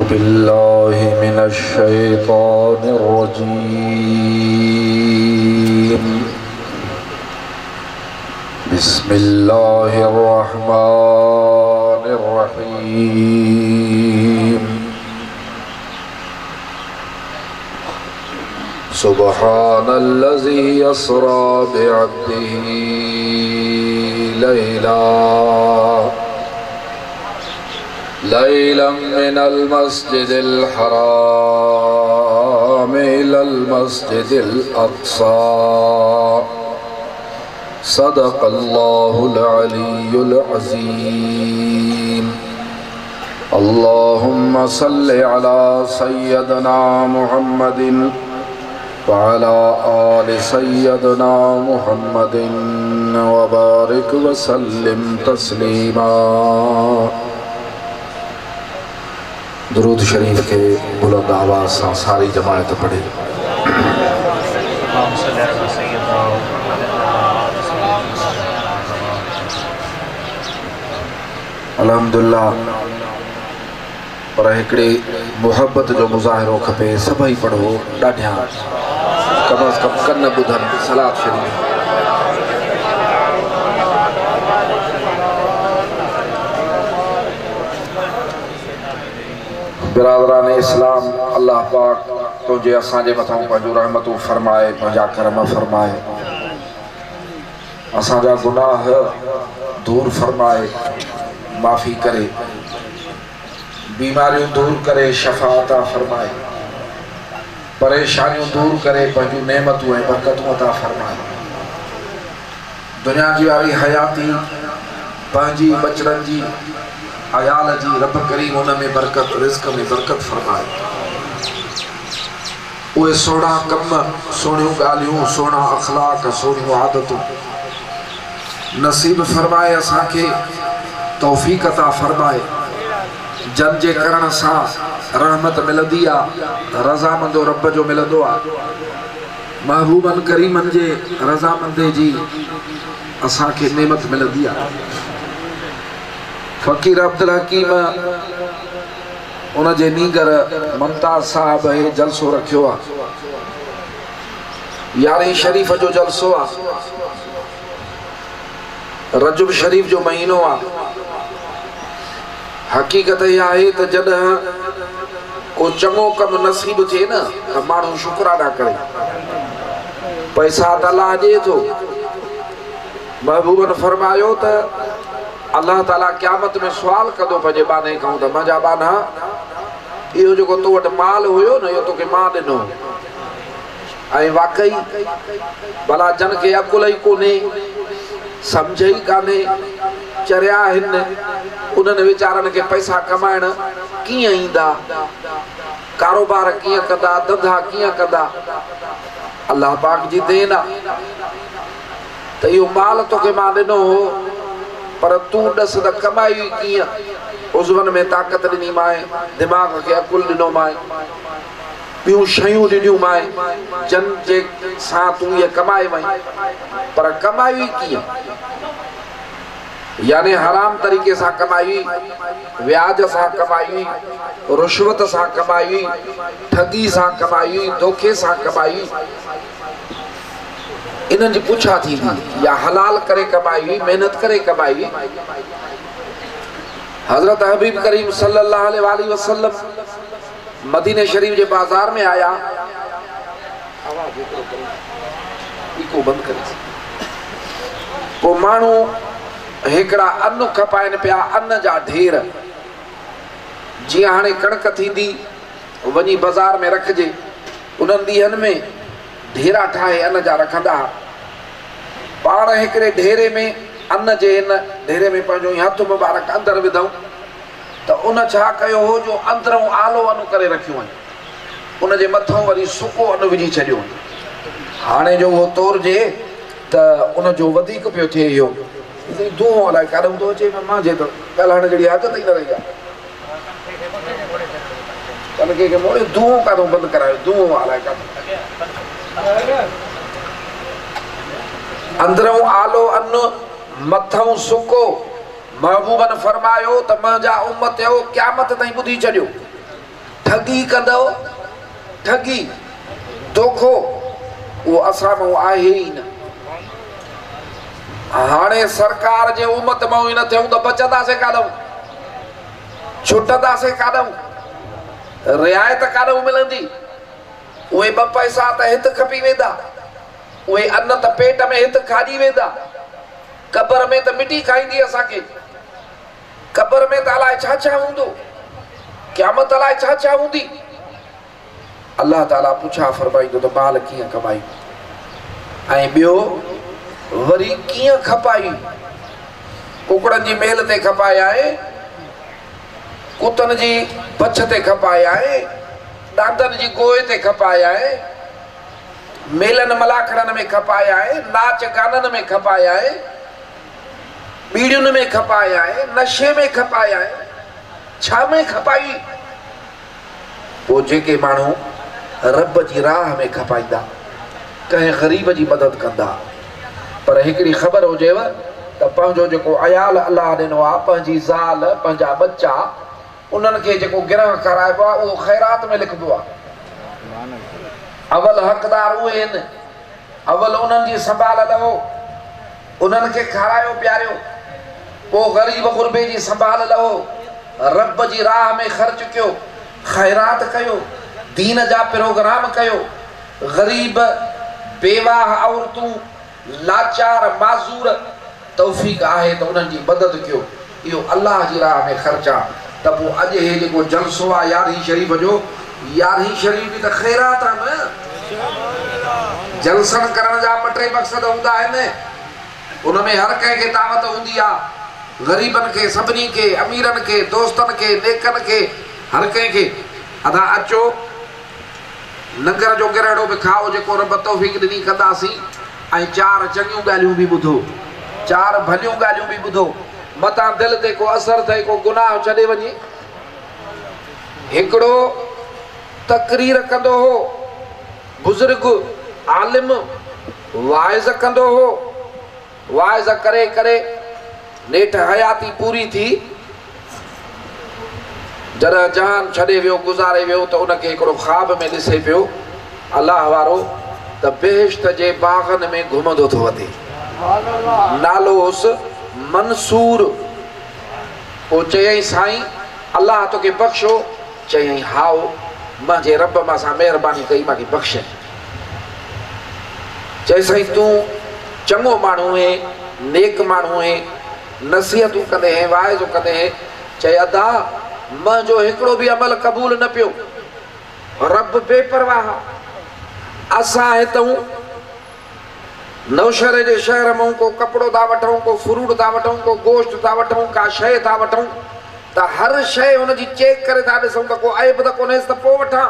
بالله من الشيطان الرجيم بسم الله الرحمن الرحيم سبحان الذي يسرى بعبده ليلا من المسجد الحرام إلى المسجد الأقصى صدق الله العلي العظيم اللهم صل على سيدنا محمد وعلى آل سيدنا محمد وبارك وسلم تسليما दुरूद शरीफ के बुलंद आवाज़ से सारी जमात पढ़े। अल्हम्दुलिल्लाह पर हिकिड़ी मुहब्बत जो मुज़ाहिरो खपे सभई पढ़ो ॾाढिया कम अज़ कम कन ॿुधनि सलात शरीफ। बिरादरान इस्लाम अल्लाह पाक तुझे असांजे मथां पंहिंजो रहमतूं फरमाए पंहिंजा करम फरमाए असांजा गुनाह दूर फरमाए माफ़ी करे बीमारियों दूर करे शफ़ा अता फरमाए परेशानियों दूर करे पंहिंजूं नेमतूं ऐं बरकतूं अता फरमाए दुनिया जी वारी हयाती पंहिंजी बचड़नि जी अयाल जी रब करीम उन में बरकत रिज़्क़ में बरकत फरमाए उहे सोढ़ा कम सोढ़ियूं ॻाल्हियूं सोढ़ा अखलाक सोढ़ियूं आदतूं नसीब फरमाए असांखे तौफ़ीक़ अता फरमाए जन जे करण सां रहमत मिलंदी आहे रज़ामंदो रब जो मिलंदो आहे महबूबन करीमन जे रज़ामंदे जी असांखे नेमत मिलंदी आहे। फ़कीर अब्दुल हकीम उन जे नीगर मुमताज़ साहब हे जलसो रखियो आहे 11 शरीफ़ जो जलसो आहे रजब शरीफ़ जो महीनो आहे। हक़ीक़त इहा आहे त जॾहिं को चङो कमु नसीब थिए न त माण्हू शुक्राना करे पैसा त अल्लाह ॾिए थो महबूबन फरमायो त अल्लाह ताला क़यामत में सुवाल कंदो पंहिंजे बाने खां त मुंहिंजा बाना इहो जेको तो वटि माल हुयो न इहो तोखे मां ॾिनो ऐं वाकई भला जन खे अकुल ई कोन्हे सम्झ ई कान्हे चरिया आहिनि उन्हनि वीचारनि खे पैसा कमाइण कीअं ईंदा कारोबार कीअं कंदा धंधा कीअं कंदा अल्लाह पाक जी देन आहे त इहो माल तोखे मां ॾिनो हो पर तूं ॾस त कमाई कीअं उज़वन में ताक़त ॾिनी माए दिमाग़ खे अकुल ॾिनो माए ॿियूं शयूं ॾिनियूं माए जन जे सां तूं इहे कमाए वई पर कमाई कीअं यानी हराम तरीक़े सां कमाई व्याज सां कमाई रुश्वत सां कमाई ठगी सां कमाई धोखे सां कमाई इन्हनि जी पुछा थींदी या हलाल करे कमाई मेहनत करे कमाई। हज़रत हबीब करीम सल्लल्लाहु अलैहि वसल्लम मदीने शरीफ जे बाज़ार में आया इको बंद करे पोइ माण्हू हिकिड़ा अन्न खपाइनि पिया अन्न जा ढेर जीअं हाणे कणक थींदी वञी बाज़ार में रखिजे उन्हनि ॾींहंनि में ढेरा ठाहे अन्न जा रखंदा पाण हिकिड़े ढेरे में अन्न जे हिन ढेरे में पंहिंजो हथ मुबारक अंदरि विधऊं त उन छा कयो हो जो अंदरूं आलो अन्न करे रखियो वञे उन जे मथां वरी सुको अन्न विझी छॾियो हाणे जो उहो तोड़जे त उन जो वधीक पियो थिए इहो धूओ अलाए काॾे थो अचे मां जे थो ॻाल्हाइण जहिड़ी आदत ई न रही आहे कंहिंखे मोड़े धूओ काॾो बंदि करायो धूओ अलाए काॾो अंदरूं आलो अन्न मथां सुको महबूबन फरमायो त मुंहिंजा उम्मत हो क़यामत ताईं ॿुधी छॾियो ठगी कंदो ठगी धोखो वो असां में आहे ई न। हाणे सरकार जे उमत में ई न थियूं त बचंदासीं काॾूं छुटंदासीं काॾूं रियायत काॾूं मिलंदी। उहे ॿ पैसा त हित खपी वेंदा उहे अन्न त पेट में हित खाॼी वेंदा। क़बर में त मिटी खाईंदी असांखे क़बर में त अलाए छा छा हूंदो क़यामत अलाए छा छा हूंदी। अल्लाह ताला पुछा फरमाईंदो त माल कीअं कमाई ऐं ॿियो वरी कीअं खपाई। कुकड़नि जी मेल ते खपाए आहे कुतनि जी बछ ते खपाए आहे ॾांदनि जी गोए ते खपाए आहे मेलनि मलाखड़नि में खपाए आहे नाच गाननि में खपाए आहे बीड़ियुनि में खपाए आहे नशे में खपाए आहे छा में खपाई। पोइ जेके माण्हू रब जी राह में खपाईंदा कंहिं ग़रीब जी मदद कंदा पर हिकिड़ी ख़बर हुजेव त पंहिंजो जेको अयाल अलाह ॾिनो आहे पंहिंजी ज़ाल पंहिंजा बच्चा उन्हनि खे जेको गिरह कराइबो आहे उहो ख़ैरात में लिखबो आहे। अवल हक़दार उहे आहिनि अवल उन्हनि जी संभाल लहो उन्हनि खे खारायो पीआरियो पोइ ग़रीब ग़ुरबे जी संभाल लहो रब जी राह में ख़र्च कयो ख़ैरात कयो दीन जा प्रोग्राम कयो। ग़रीब बेवाह औरतूं लाचार माज़ूर तौफ़ीक़ आहे त उन्हनि जी मदद कयो। इहो अल्लाह जी राह में ख़र्च आहे। त पोइ अॼु हे जेको जलसो आहे यारहीं शरीफ़ जो यारहीं शरीफ़ बि त ख़ैरात आहे न। जलसन करण जा ॿ टे मक़सद हूंदा आहिनि उनमें हर कंहिंखे दावत हूंदी आहे ग़रीबनि खे सभिनी खे अमीरनि खे दोस्तनि खे नेकनि खे हर कंहिंखे अदा अचो लंगर जो गिरहड़ो बि खाओ जेको रब तौफ़ीक़ ॾिनी कंदासीं ऐं चार चङियूं ॻाल्हियूं बि ॿुधो चार भलियूं ॻाल्हियूं बि ॿुधो मतां दिलि ते को असरु थिए को गुनाह छॾे वञे। हिकिड़ो तक़रीर कंदो हो बुज़ुर्ग आलिम वाइज़ कंदो हो वाइज़ करे करे नेठ हयाती पूरी थी जॾहिं जान छॾे वियो गुज़ारे वियो त उनखे हिकिड़ो ख़्वाब में ॾिसे पियो अलाह वारो त बेहिश्त जे बाग़नि में घुमंदो थो वञे नालो हुउसि मंसूर। पोइ चयईं साईं अलाह तोखे बख़्शो चयईं हाओ मुंहिंजे रब मां सां महिरबानी कई मूंखे बख़्शे। चई साईं तूं चङो माण्हू आहे नेक माण्हू आहे नसीहतूं कंदे हैं वाइज़ूं कंदे हैं। चए अदा मुंहिंजो हिकिड़ो बि अमल क़बूल न पियो रब बेपरवाह असां हितां नौशहरे जे शहर मां को कपिड़ो था वठूं को फ्रूट था वठूं को गोश्त था वठूं का शइ था वठूं त हर शइ हुनजी चेक करे था ॾिसूं त को ऐब त कोन्हेसि त पोइ वठां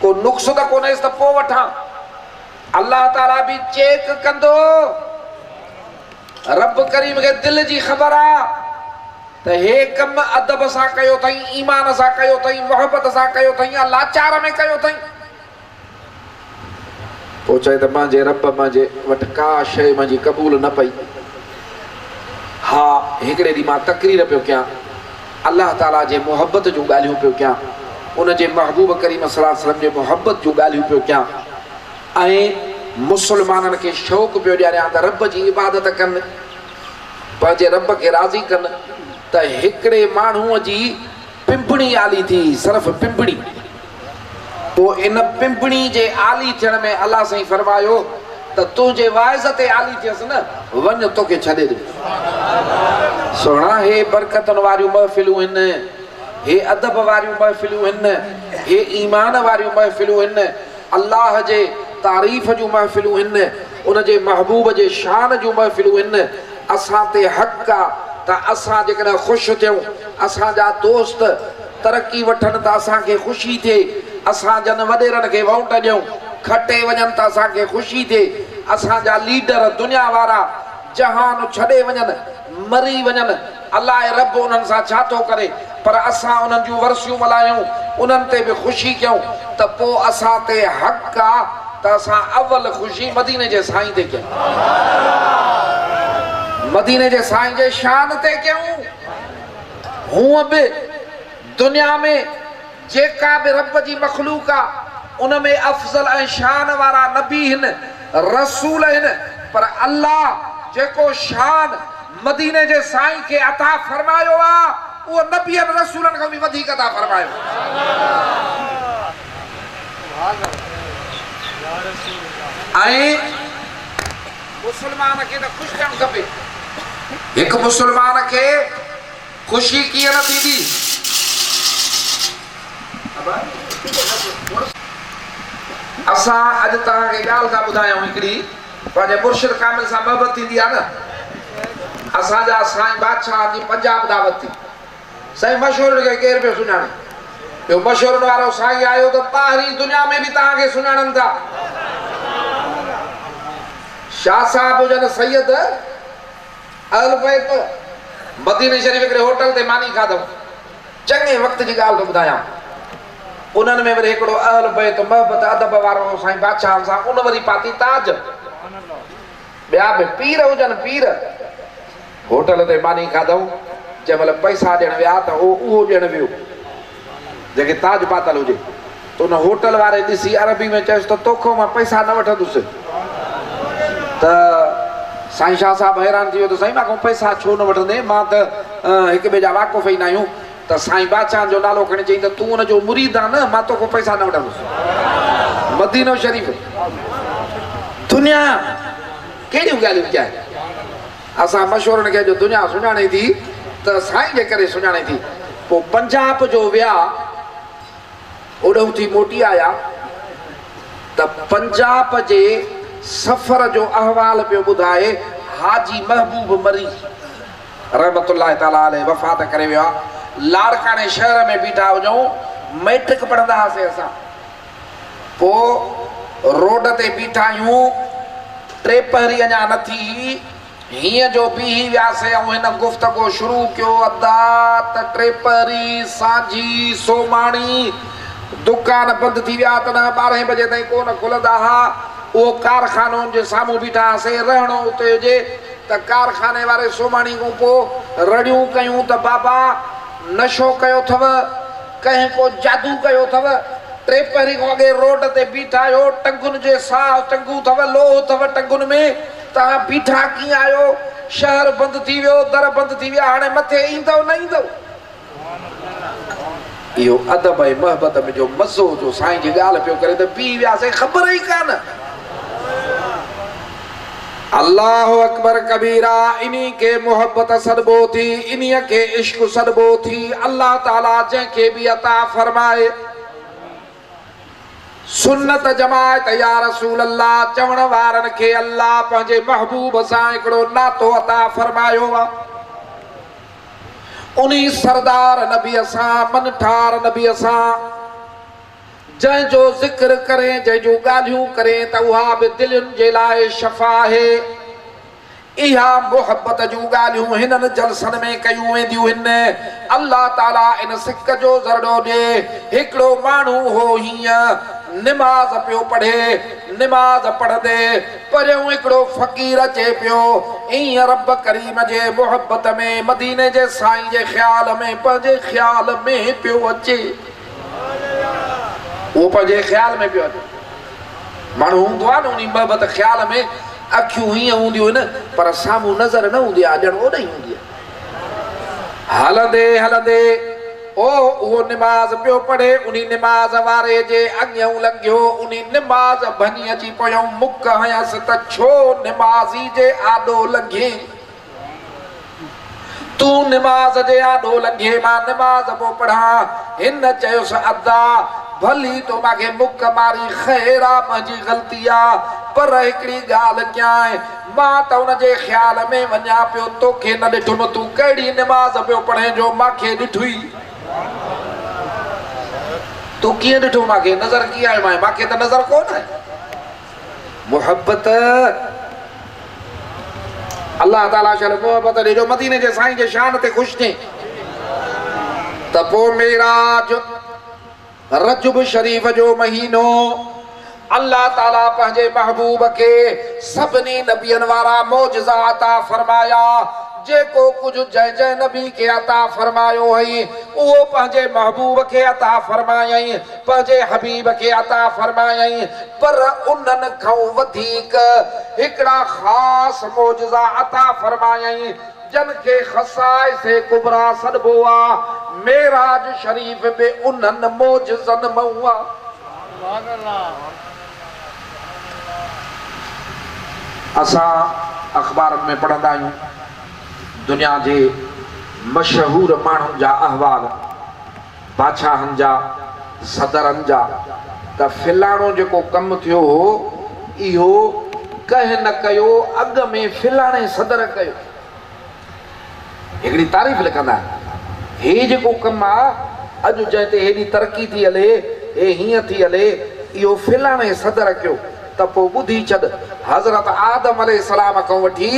को नुक़्स त कोन्हेसि त पोइ वठां। अल्लाह ताला बि चेक कंदो रब करीम खे दिलि जी ख़बर आहे त हे कमु अदब सां कयो अथई ईमान सां कयो अथई मोहबत सां कयो अथई या लाचार में कयो अथई। पोइ चए त मुंहिंजे रब मुंहिंजे वटि का शइ मुंहिंजी क़बूल न पई। हा हिकिड़े ॾींहुं मां तक़रीर पियो कयां अल्लाह ताला जे मोहबत जूं ॻाल्हियूं पियो कयां उनजे महबूब करीम सल्लल्लाहु अलैहि वसल्लम जे मोहबत जूं ॻाल्हियूं पियो कयां ऐं मुस्लमाननि खे शौक़ु पियो ॾियारियां त रब जी इबादत कनि पंहिंजे रब खे राज़ी कनि। त हिकिड़े माण्हूअ जी पिंपणी आली थी सिर्फ़ु पिंपणी। पोइ इन पिंपणी जे आली थियण में अलाह साईं फरमायो त तुंहिंजे वाइज़ ते आली थियसि न वञ तोखे छॾे ॾे। सुहिणा हे बरकतुनि वारियूं महफ़िलूं आहिनि हे अदब वारियूं महफ़िलूं आहिनि हे ईमान वारियूं महफ़िलूं आहिनि अल्लाह जे तारीफ़ जूं महफ़िलूं आहिनि उनजे महबूब जे शान जूं महफ़िलूं आहिनि। असां ते हक़ आहे त असां जेकॾहिं ख़ुशि थियूं असांजा दोस्त तरक़ी वठनि त असांखे ख़ुशी थिए असां जन वॾेरनि खे वोट ॾियूं खटे वञनि त असांखे ख़ुशी थिए असांजा लीडर दुनिया वारा जहान छॾे वञनि मरी वञनि अलाए रब उन्हनि सां छा थो करे पर असां उन्हनि जूं वरसियूं मल्हायूं उन्हनि ते बि ख़ुशी कयूं त पोइ असां ते हक़ आहे त असां अवल ख़ुशी मदीने जे साईं ते कयूं मदीने जे साईं जे शान ते कयूं। हूअं बि दुनिया में जेका भी रब जी मखलूक आ उनमें अफजल ऐं शान वारा नबी हिन रसूल हिन पर अल्लाह जेको शान मदीने जे साईं खे अता फरमायो आ वो नबीअनि रसूलनि खां बि वधीक अता फरमायो। ऐं मुसलमान खे त ख़ुशि थियणु खपे। हिकु मुसलमान खे ख़ुशी कीअं न थींदी? असां अॼु तव्हांखे ॻाल्हि था ॿुधायूं हिकिड़ी पंहिंजे मुर्शिद कामिल सां मोहबत थींदी आहे न। असांजा साईं बादशाह जी पंजाब दावत थी साईं मशहूर खे केरु पियो सुञाणे ॿियो मशहूर वारो साईं आयो त ॿाहिरीं दुनिया में बि तव्हांखे सुञाणनि था। शाह साहब हुजनि सैयद अहल बैत मदीने शरीफ हिकिड़े होटल ते मानी खाधऊं। चङे वक़्त जी ॻाल्हि थो ॿुधायां। उन्हनि में वरी हिकिड़ो अहल बैत मोहबत अदब वारो साईं बादशाह सां उन वरी पाती ताज। ॿिया बि पीर हुजनि पीर होटल ते मानी खाधऊं। जंहिं महिल पैसा ॾियणु विया त उहो ॾियणु वियो जेके ताज पातल हुजे त उन होटल वारे ॾिसी अरबी में चयुसि त तोखो मां पैसा न वठंदुसि। त साईं शाह साहब हैरान थी वियो त साईं मां खां पैसा छो न वठंदे मां त हिक ॿिए जा वाक़ुफ़ ई न आहियूं। त साईं बादशाह जो नालो खणी चई त तूं हुनजो मुरीद आहे न मां तोखो पैसा न वठंदुसि। मदीनो शरीफ़ दुनिया कहिड़ियूं ॻाल्हियूं कया असां मशहूरनि खे जो दुनिया सुञाणे थी त साईं जे करे सुञाणे थी। पोइ पंजाब जो विया ओॾो थी मोटी आया त पंजाब जे सफ़र जो अहवाल पियो ॿुधाए हाजी महबूब मरी रहमतुल्लाह ताला अलैह वफ़ात करे वियो आहे। लाड़काने शहर में बीठा हुजऊं मैट्रिक पढ़ंदा हुआसीं असां। पोइ रोड ते बीठा आहियूं टे पहरी अञा न थी हीअं जो बीही वियासीं ऐं हिन गुफ़्तगो शुरू कयो अदा त टे पहरी सांझी सोमाणी दुकान बंदि थी विया त न 12 बजे ताईं कोन खुलंदा हुआ। उहो कारखानो जे साम्हूं बीठा हुआसीं रहणो उते हुजे त कारखाने वारे सोमाणी खां पोइ रड़ियूं कयूं त बाबा नशो कयो अथव कंहिं को जादू कयो अथव। टे पहरी खां अॻे रोड ते बीठा आहियो टंगुनि जे साह टंगू अथव लोह अथव टंगुनि में तव्हां बीठा कीअं आहियो? शहर बंदि थी वियो दर बंदि थी विया हाणे मथे ईंदव न ईंदव? इहो अदब ऐं मोहबत में जो मज़ो जो साईं जी ॻाल्हि पियो करे त बीह वियासीं ख़बर ई कान। अल्लाहु अकबर कबीरा इन्ही के मोहब्बत सॾिबो थी इन्हीअ खे इश्क सॾिबो थी। अल्लाह ताला जंहिंखे बि अता फरमाए सुन्नत जमायत या रसूल अल्लाह चवण वारनि खे अल्लाह पंहिंजे महबूब सां हिकिड़ो नातो अता फरमायो आहे। उन्ही सरदार नबीअ सां मनठार नबीअ सां जंहिंजो ज़िक्र करे जंहिंजूं ॻाल्हियूं करे त उहा बि दिलनि जे लाइ शफ़ा आहे। इहा मोहब्बत जूं ॻाल्हियूं हिननि जलसनि में कयूं वेंदियूं आहिनि। अल्लाह ताला इन सिक जो ज़रड़ो ॾे। हिकिड़ो माण्हू हो हीअं निमाज़ पियो पढ़े निमाज़ पढ़ंदे परियों हिकिड़ो फ़क़ीर अचे पियो ईअं रब करीम जे मोहब्बत में मदीने जे साईं जे ख़्याल में पंहिंजे ख़्याल में पियो अचे। उहो पंहिंजे ख़्याल में पियो अचे। माण्हू हूंदो आहे न उन मोहबत ख़्याल में अखियूं हीअं हूंदियूं आहिनि पर साम्हूं नज़र न हूंदी आहे ॼण ओॾे ई हूंदी आहे। हलंदे हलंदे उहो निमाज़ पियो पढ़े उन निमाज़ वारे जे अॻियां लंघियो उन निमाज़ भञी अची पियो मुक हयसि त छो निमाज़ी जे आॾो लंघे तूं निमाज़ जे आॾो लंघे मां निमाज़ पियो पढ़ां। हिन चयोसि अदा भली तो मूंखे मुक मारी ख़ैर आहे मुंहिंजी ग़लती आहे पर हिकिड़ी ॻाल्हि कयां मां त हुनजे ख़्याल में वञा पियो तोखे न ॾिठुमि तूं कहिड़ी निमाज़ पियो पढ़े जो मूंखे ॾिठुई तूं कीअं ॾिठो मूंखे नज़र कीअं आयो मूंखे त नज़र कोन आहे। मोहब्बत अल्लाह ताला शल मोहब्बत ॾिजो मदीने जे साईं जे शान ते ख़ुशि थिए त पोइ मेराज रजब शरीफ जो महीनो अल्लाह ताला पंहिंजे महबूब के सभिनी नबियनि वारा मौजज़ा अता फरमाया। जेको कुछ जय जय नबी के अता फरमायो है वो पंजे महबूब के अता फरमायई पंजे हबीब के अता फरमायई पर उन्हन खां वधीक हिकड़ा खास मौजज़ा अता फरमायई जन के खसाइस कुबरा सदबो आ मेराज शरीफ में उन्हन मौजज़न महुआ असा अखबार में पढ़ंदा आहियूं दुनिया के मशहूर माण्हुनि जा अहवाल बादशाहनि जा सदरनि जा त फिलाणो जेको कमु थियो हो इहो कंहिं न कयो अॻ में फिलाणे सदर कयो हिकिड़ी तारीफ़ लिखंदा हे जेको कमु आहे अॼु जंहिं ते हेॾी तरक़ी थी हले हे हीअं थी हले इहो फिलाणे सदर कयो त पोइ ॿुधी छॾ हज़रत आदम अलैहिस्सलाम खां वठी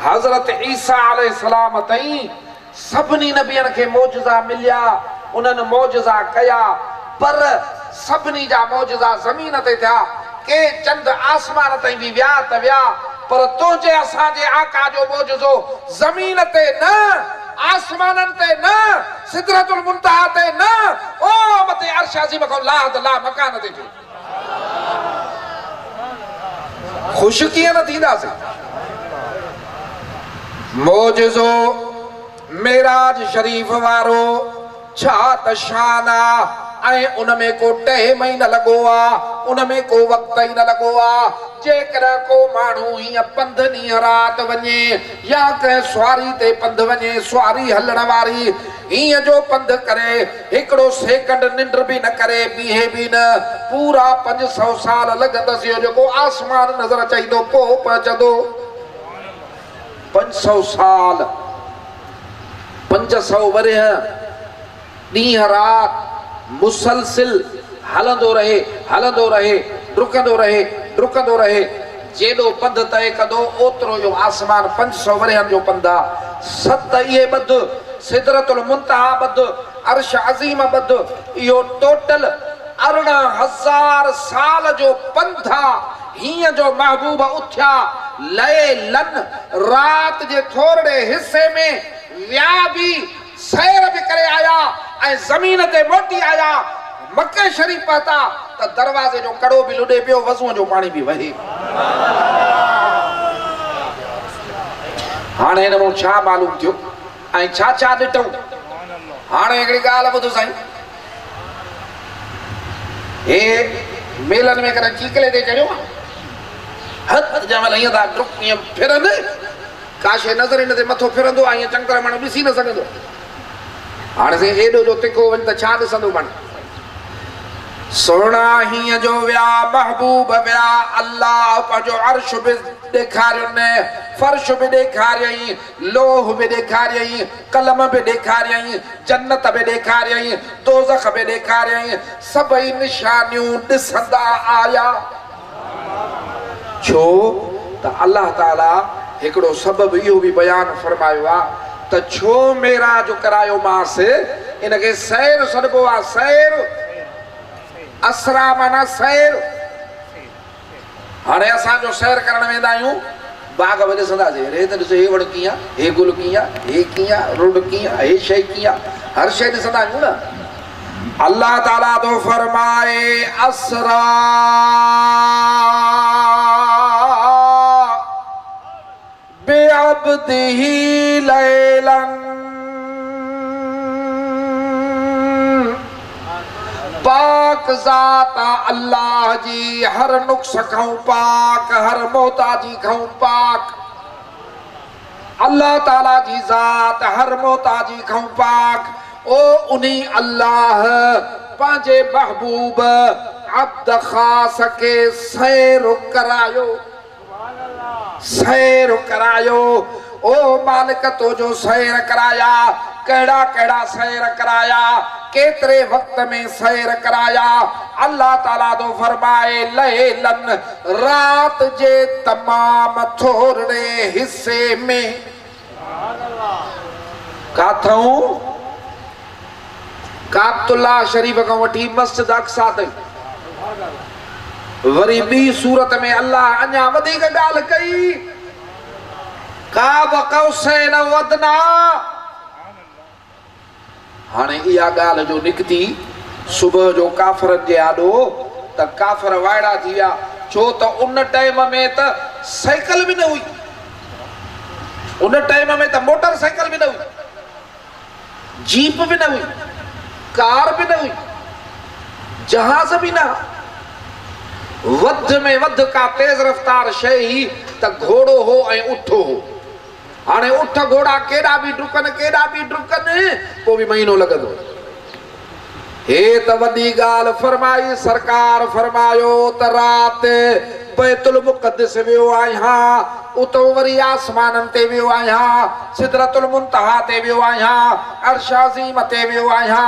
हज़रत ईसा अलैहिस्सलाम ताईं सभिनी नबियनि खे मौजज़ा मिलिया उन्हनि मौजज़ा कया पर सभिनी जा मौजज़ा ज़मीन ते थिया के चंद आसमान ताईं बि विया त विया पर तुंहिंजे असांजे आका जो मौजज़ो ज़मीन ते न आसमाननि ते न सिदरतुल मुंतहा ते न ओ मथे अर्श अज़ीम खां लाहद ला मकान ते थियो खुश कीअं न थींदासीं मौजज़ो मेराज शरीफ वारो छा त शान आहे उनमें को टह महीना लगो आ उनमें को वक्त ही न लगो आ जेकॾहिं को माण्हू हीअं पंध ॾींहं राति वञे या कंहिं सुवारी ते पंध वञे सुवारी हलण वारी हीअं जो पंध करे हिकिड़ो सेकंड निंड बि न करे बीहे बि न पूरा 500 साल लॻंदसि इहो जेको आसमान नज़र अचंदो पोइ पहुचंदो 500 साल 500 वरह ॾींहं राति मुसलसिल हलंदो रहे डुकंदो रहे जेॾो पंध तय कंदो ओतिरो इहो आसमान 500 वरहनि जो पंध आहे 7 इहे ॿध सिदरतुल मुंतहा ॿध अर्श अज़ीम ॿध इहो टोटल 18000 साल जो पंध आहे हीअं जो महबूब उथिया लैलन रात जे थोरे हिस्से में विया बि सैर बि करे आया ऐं ज़मीन ते मोटी आया मके शरीफ पहुता त दरवाज़े जो कड़ो बि लुॾे पियो वज़ूअ जो पाणी बि वहे हाणे हिन मां छा मालूम थियो ऐं छा छा ॾिठूं हाणे हिकिड़ी ॻाल्हि ॿुधो साईं हे मेलनि में कॾहिं चीकले ते चढ़ियो हथ जंहिं महिल ईअं था डुक ईअं फिरनि काशे नज़र हिन ते मथो फिरंदो आहे ईअं चङी तरह माण्हू ॾिसी न सघंदो हाणे साईं एॾो जो तिखो वञ त छा ॾिसंदो माण्हू सोना हीअं जो विया महबूब विया अल्लाह पंहिंजो अर्श बि ॾेखारियुनि फर्श बि ॾेखारियई लोह बि ॾेखारियई कलम बि ॾेखारियई जन्नत बि ॾेखारियई दोज़ख बि ॾेखारियई सभई निशानियूं ॾिसंदा आया छो त अल्लाह ताला हिकिड़ो सबबु इहो बि बयानु फरमायो आहे त छो मेराज करायो मांसि इनखे सैर सॾिबो आहे सैर असरा माना सैर हाणे असां जो सैर करण वेंदा आहियूं बाग में ॾिसंदासीं रे त ॾिसो हे वण कीअं हे गुल कीअं हे कीअं रोड कीअं हे शइ कीअं हर शइ ॾिसंदा आहियूं न अल्लाह ताला तो फरमाए असरा बेअब्दिही लैलन पाक ज़ात अल्लाह जी हर नुक्स खां पाक हर मोहताजी खां पाक अल्लाह ताला जी ज़ात हर मोहताजी खां पाक ओ उन्हीं अल्लाह पंहिंजे महबूब अब्द खास के सैर करायो ओ मालिक तो जो सैर कराया केड़ा केड़ा सैर कराया केतरे वक्त में सैर कराया अल्लाह ताला तो फरमाए लैलन रात जे तमाम थोड़े हिस्से में काथूं काबतुल्लाह शरीफ का वठी मस्जिद अक्सा तक वरी बी सूरत में अल्लाह अन्या वधिक गाल कई काब कौसैन वदना। हाणे इहा ॻाल्हि जो निकिती सुबुह जो काफ़रनि जे आॾो त काफ़र वाइड़ा थी विया, छो त उन टाइम में त साइकिल बि न हुई, उन टाइम में त मोटर साइकिल बि न हुई, जीप बि न हुई, कार बि न हुई, जहाज बि न, वध में वध का तेज रफ़्तार शइ ही त घोड़ो हो ऐं ऊठ हो। हाणे ऊठ घोड़ा केॾा बि डुकनि पोइ बि महीनो लॻंदो। हे त वॾी ॻाल्हि फरमाई सरकार, फरमायो त राति बैतुल मुक़द्दिस वियो आहियां, उतो वरी आसमाननि ते वियो आहियां, सिदरतुल मुंतहा ते वियो आहियां, अर्श अज़ीम ते वियो आहियां,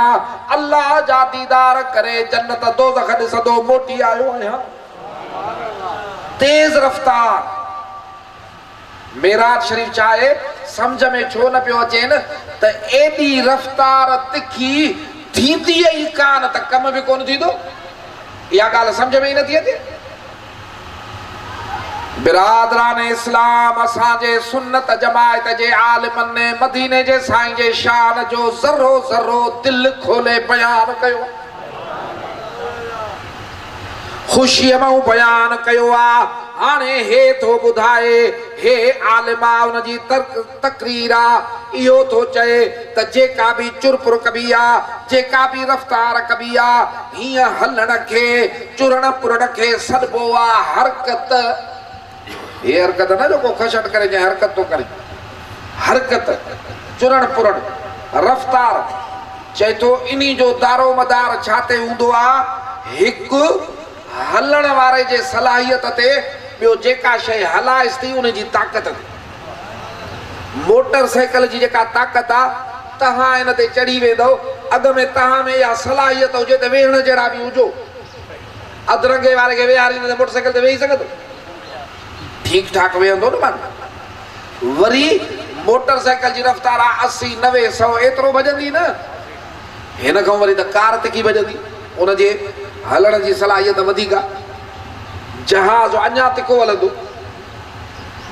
अल्लाह जा दीदार करे जन्नत दोज़ख ॾिसंदो मोटी आयो आहियां। तेज रफ़्तार मेराज शरीफ़ चाहे सम्झ में छो न पियो अचे न त एॾी रफ़्तार तिखी थींदी ई कान त कम बि कोन थींदो। इहा ॻाल्हि सम्झ में ई नथी अचे। बिरादरान इस्लाम, असांजे सुन्नत जमायत जे आलिमनि ने मदीने जे साईं जे शान जो ज़र्रो ज़र्रो दिलि खोले बयान कयो, ख़ुशीअ मां बयान कयो आहे। हाणे हे थो ॿुधाए, हे आलिमा उन जी तक़रीर आहे, इहो थो चए त जेका बि चुरपुर कबी आहे, जेका बि रफ़्तार कबी आहे, हीअं हलण खे चुरण पुरण खे सॾिबो आहे हरकत। हे हरकत न जेको खशट करे जंहिं हरकत थो करे, हरकत चुरण पुरण रफ़्तार चए थो। इन्ही जो दारो मदार छा ते हूंदो आहे? हिकु हलण वारे जे सलाहियत ते, ॿियो जेका शइ हलाइसि थी उन जी ताक़त ते। मोटर साइकिल जी जेका ताक़त आहे, तव्हां हिन ते चढ़ी वेंदो, अॻ में तव्हां में इहा सलाहियत हुजे त वेहण जहिड़ा बि हुजो, अधरंगे वारे खे वेहारींदे मोटर साइकिल ते वेही सघंदो, ठीकु ठाक वेहंदो न माण्हू। वरी मोटर साइकिल जी रफ़्तार आहे 80, 90, 100 एतिरो भॼंदी न, हिन खां वरी त कार तिखी भॼंदी, उनजे हलण जी सलाहियत वधीक आहे। जहाज अञा तिखो हलंदो,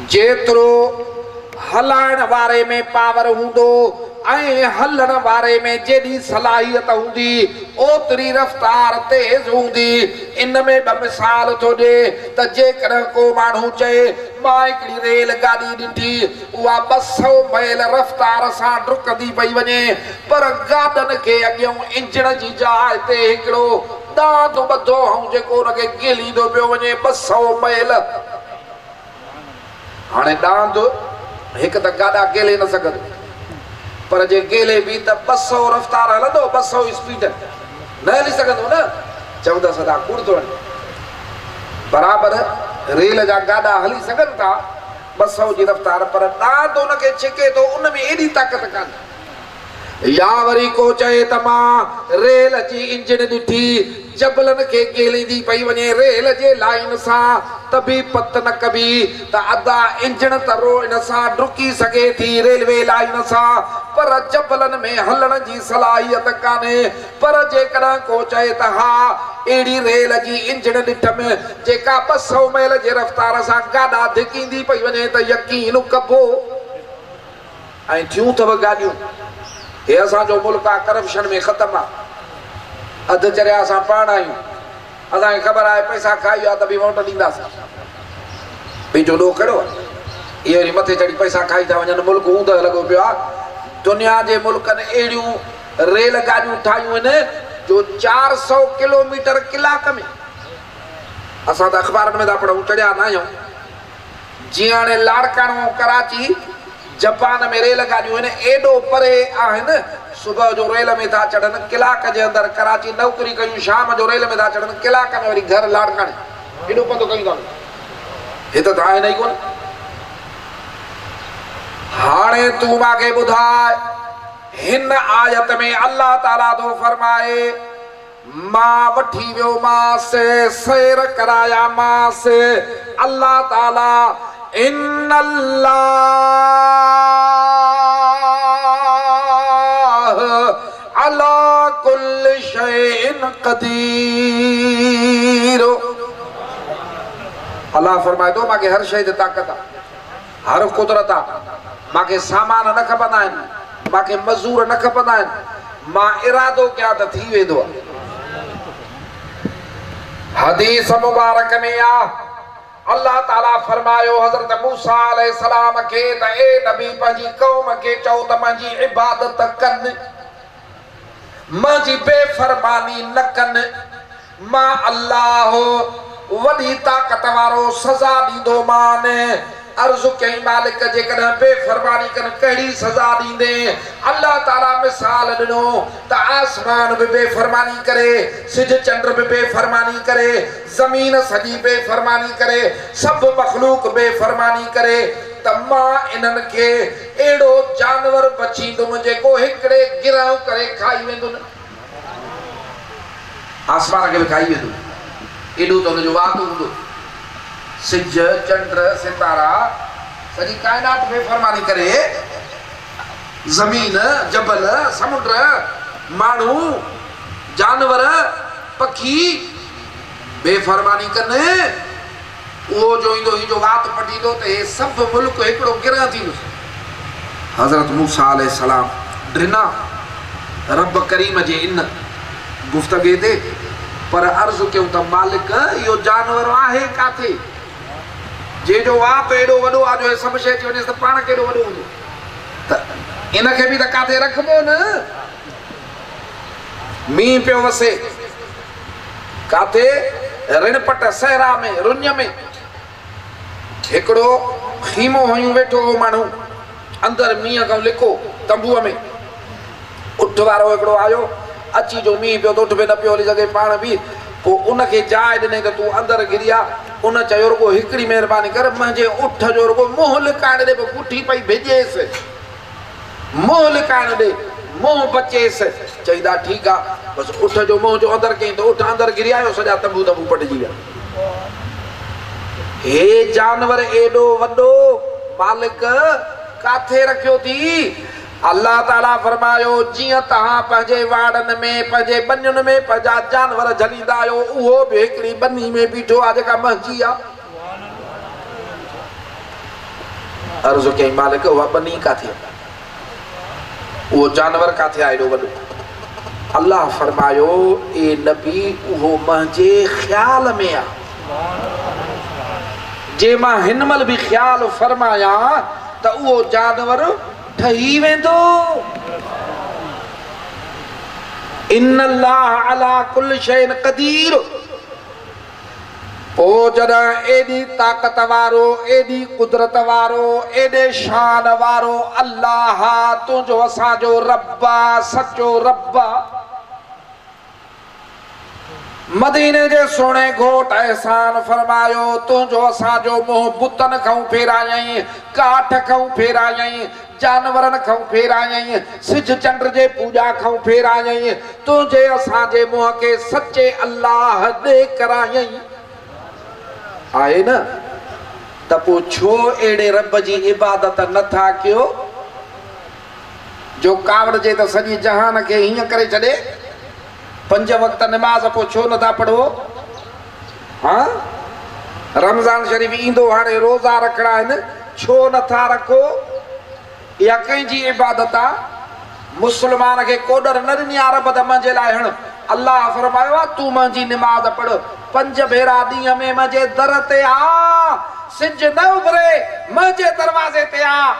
जेतिरो हलाइण वारे में पावर हूंदो ऐं हलण वारे में जेॾी सलाहियत हूंदी ओतिरी रफ़्तार तेज़ हूंदी। इन में ॿ मिसाल थो ॾिए त जेकॾहिं को माण्हू चए मां हिकिड़ी रेल गाॾी ॾिठी, उहा 200 मील रफ़्तार सां डुकंदी पई वञे, पर गाॾनि खे अॻियां इंजण जी जाइ ते हिकिड़ो दांत ॿधो ऐं जेको हुनखे गेलींदो पियो वञे 200 मील। हाणे दांत हिकु त गाॾा गेले न सघंदो, पर जे गेले बि त 200 रफ़्तार हलंदो, 200 स्पीड न हली सघंदो न, चवंदा सदा कूड़ थो वञे। बराबरि रेल जा गाॾा हली सघनि था 200 जी रफ़्तार, पर दांत हुनखे छिके थो, उन में एॾी ताक़त कान्हे। या वरी को चए त मां रेल जी इंजन ॾिठी, जबलनि खे गेलींदी पई वञे रेल जे लाइन सां, त बि पत न कबी त अदा इंजन तरो इन सां डुकी सघे थी रेलवे लाइन सां, पर जबलनि में हलण जी सलाहियत कान्हे। पर जेकॾहिं को चए त हा अहिड़ी रेल जी इंजन ॾिठमि जेका 200 मील जे रफ़्तार सां गाॾा धिकींदी पई वञे, त यकीन कबो। ऐं थियूं अथव गाॾियूं। हे असांजो मुल्क आहे, करप्शन में ख़तमु आहे। अधु चरिया असां पाण आहियूं, असांखे ख़बर आहे पैसा खाई आहे त बि वोट ॾींदासीं, पंहिंजो ॾोह कहिड़ो आहे? इहे वरी मथे चढ़ी पैसा खाई था वञनि, मुल्क ऊंदहि लॻो पियो आहे। दुनिया जे मुल्कनि अहिड़ियूं रेल गाॾियूं ठाहियूं आहिनि जो 400 किलोमीटर कलाक में। असां त अख़बारनि में था पढ़ूं, चढ़िया न आहियूं। जीअं हाणे लाड़काणो कराची जापान में रेल गाॾियूं आहिनि, एॾो परे आहिनि, सुबुह जो रेल में था चढ़नि, कलाक जे अंदरि कराची नौकिरी कयूं, शाम जो रेल में था चढ़नि, कलाक में वरी घर लाड़काणे, एॾो पंधु कयूं था। हिते त आहे न ई कोन। हाणे तूं मूंखे ॿुधाए, हिन आयत में अल्लाह ताला थो फरमाए मां वठी वियोमांसि, सैर करायामांसि। अल्लाह ताला इन अल्लाह अला कुल्ल शैइन क़दीर। अल्लाह फरमाए थो मूंखे हर शइ ते ताक़त आहे, हर कुदरत माके सामान न खपंदा आहिनि, माके मज़दूर न खपंदा आहिनि, मां इरादो कयां त थी वेंदो। हदीस मुबारक में आ अल्लाह ताला फरमायो हज़रत मूसा अलैहिस्सलाम खे त ए नबी पंहिंजी क़ौम खे चओ त मुंहिंजी इबादत कनि, मुंहिंजी बेफ़रमानी न कनि, मां अल्लाह वॾी ताक़त वारो सज़ा ॾींदो मान। अर्ज़ु कई मालिक जेकॾहिं बेफ़रमानी कनि कहिड़ी सज़ा ॾींदे? अल्लाह ताला मिसाल ॾिनो त आसमान बि बेफ़रमानी करे, सिज चंड बि बेफ़रमानी करे, ज़मीन सॼी बेफ़रमानी करे, सभु मख़लूक बेफ़रमानी करे, त मां इन्हनि खे अहिड़ो जानवर बचींदुमि जेको हिकिड़े गिरह करे खाई वेंदो न, आसमान खे बि खाई वेंदो, एॾो त हुनजो वाक़ हूंदो। सिज चंड सितारा सॼी काइनात बेफ़रमानी करे, ज़मीन जबल समुंड माण्हू जानवर पखी बेफ़रमानी कनि, उहो जो ईंदो ही जो वात पटींदो त हे सभु मुल्क हिकिड़ो गिरह थींदो। हज़रत मूसा अलैहिस्सलाम ड्रिना रब करीम जे इन गुफ़्तगीअ ते, पर अर्ज़ु कयूं त मालिक इहो जानवर आहे काथे जंहिंजो वात एॾो वॾो आहे जो सभु शइ थी वञे त पाण केॾो वॾो हूंदो, त इनखे बि त काथे रखबो न। मींहुं पियो वसे काथे रिणपट सहरा में रुञ में, हिकिड़ो खीमो हुयूं वेठो हो माण्हू अंदरि मींहं खां लिको तंबूअ में, उठ वारो हिकिड़ो आयो अची जो मींहुं पियो त उठ बि न पियो हली सघे पाण बि, पोइ उनखे जाइ ॾिनई त तूं अंदरि घिरी आ। उन चयो रुगो हिकिड़ी महिरबानी कर, मुंहिंजे उठ जो रुगो मुंहुं लिकाइण ॾे, पुठी पई भिजेसि, मुंहुं लिकाइण ॾे, मुंहुं बचेसि। चईंदा ठीकु आहे, बसि उठ जो मुंहुं जो अंदरि कयईं त उठ अंदरि घिरी आयो, सॼा तंबू तंबू पटिजी विया। हे जानवर एॾो वॾो मालिक काथे रखियो थी? अल्लाह ताला फरमायो जीअं तव्हां पंहिंजे वाड़नि में पंहिंजे बनियुनि में पंहिंजा जानवर झलींदा आहियो, उहो बि हिकिड़ी बनी में बीठो आहे जेका मंहिंजी आहे। अर्ज़ु कई मालिक उहा बनी काथे, उहो जानवर काथे आहे एॾो वॾो? अल्लाह फरमायो ए नबी उहो मुंहिंजे ख़्याल में आहे, जे मां हिन महिल बि ख़्याल फरमायां त उहो जानवर ठही वेंदो। इन्नल्लाह अला कुल्लि शैइन क़दीर। पोइ जॾहिं एॾी ताक़त वारो, एॾी कुदरत वारो, एॾे शान वारो अल्लाह तुंहिंजो असांजो रब आहे, सचो रब आहे। मदीने जे सोणे घोट एहसान फरमायो तुंहिंजो असांजो मुंहुं बुतनि खां फेरायई, काठ खां फेरायई, जानवरनि खां फेरायई, सिज चंड जे पूॼा खां फेरायई, तुंहिंजे असांजे मुंहं खे सचे अल्लाह ॾे करायई। आहे न? त पोइ छो अहिड़े रब जी इबादत नथा कयो जो कावड़जे त सॼी जहान खे हीअं करे छॾे? 5 वक़्त निमाज़ पोइ छो नथा पढ़ो? हाँ, रमज़ान शरीफ़ ईंदो हाणे रोज़ा रखणा आहिनि, छो नथा रखो? इहा कंहिंजी इबादत आहे? मुस्लमान खे कोडर न ॾिनी आहे रब त मुंहिंजे लाइ हण। अल्लाह फरमायो आहे तूं मुंहिंजी निमाज़ पढ़, 5 भेरा ॾींहं में मुंहिंजे दर ते आ, सिज न उभरे मुंहिंजे दरवाज़े ते आ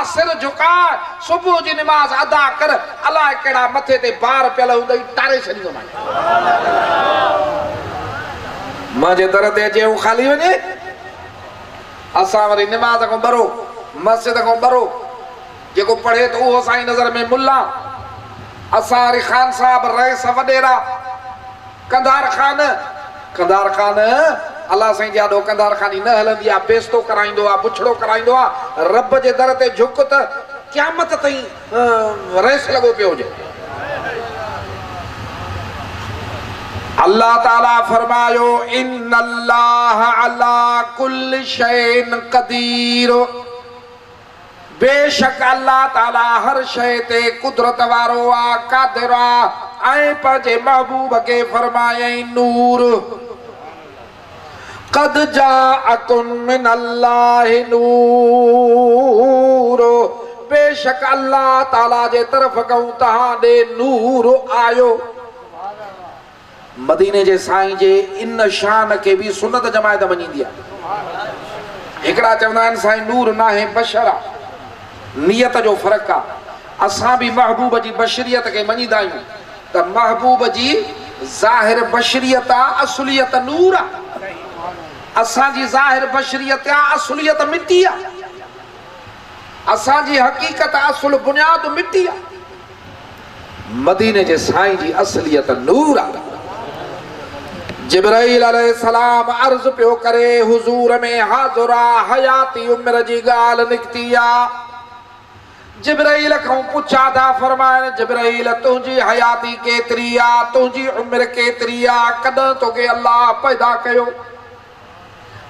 सिर झुकाए, सुबुह जी निमाज़ अदा कर, अलाए कहिड़ा मथे ते बार पियल हूंदई टारे छॾींदो मुंहिंजे दर ते अचे हू ख़ाली वञे। असां वरी निमाज़ खां भरो, मस्जिद खां भरो, जेको पढ़े त उहो असांजी नज़र में मुल्ला, असां वरी ख़ान साहब रईस वॾेरा, कंधार ख़ान अल्लाह साईं जी आॾो कंधार खानी न हलंदी आहे, बेस्तो कराईंदो आहे, बुछड़ो कराईंदो आहे। रब जे दर ते झुक त क़यामत ताईं रईस लॻो पियो हुजे। अल्लाह ताला फरमायो इन्नल्लाह अला कुल्लि शैइन क़दीर। बेशक अल्लाह ताला हर शइ ते कुदरत वारो आहे, क़ादिर आहे। ऐं पंहिंजे महबूब खे फरमायई नूर, क़द जाअकुम मिनल्लाहि नूर, बेशक अल्लाह ताला जे तरफ कहूं तहां ॾे नूर आयो। मदीने जे साईं जे इन शान के भी सुन्नत जमायत मञींदी आहे। हिकिड़ा चवंदा आहिनि साईं नूर नाहे बशर आहे, नियत जो फ़र्क़ु आहे। असां भी महबूब जी बशरियत के मञींदा आहियूं त महबूब जी ज़ाहिर बशरियत आहे, असुलियत नूर आहे। असां जी ज़ाहिर बशरियत आहे, असुलियत मिट्टी आहे। असां जी हक़ीक़त असुल बुनियाद मिट्टी आहे। मदीने जे साईं जी असलियत नूर आहे। जिब्राइल अलैहिस्सलाम अर्ज़ पियो करे हुज़ूर में हाज़ुरा हयाती उम्र जी ॻाल्हि निकिती आहे। जिब्राइल खां पुछा था फरमाइनि जिब्राइल तुंहिंजी हयाती केतिरी आहे, तुंहिंजी उम्र केतिरी आहे, कॾहिं तोखे अल्लाह पैदा कयो?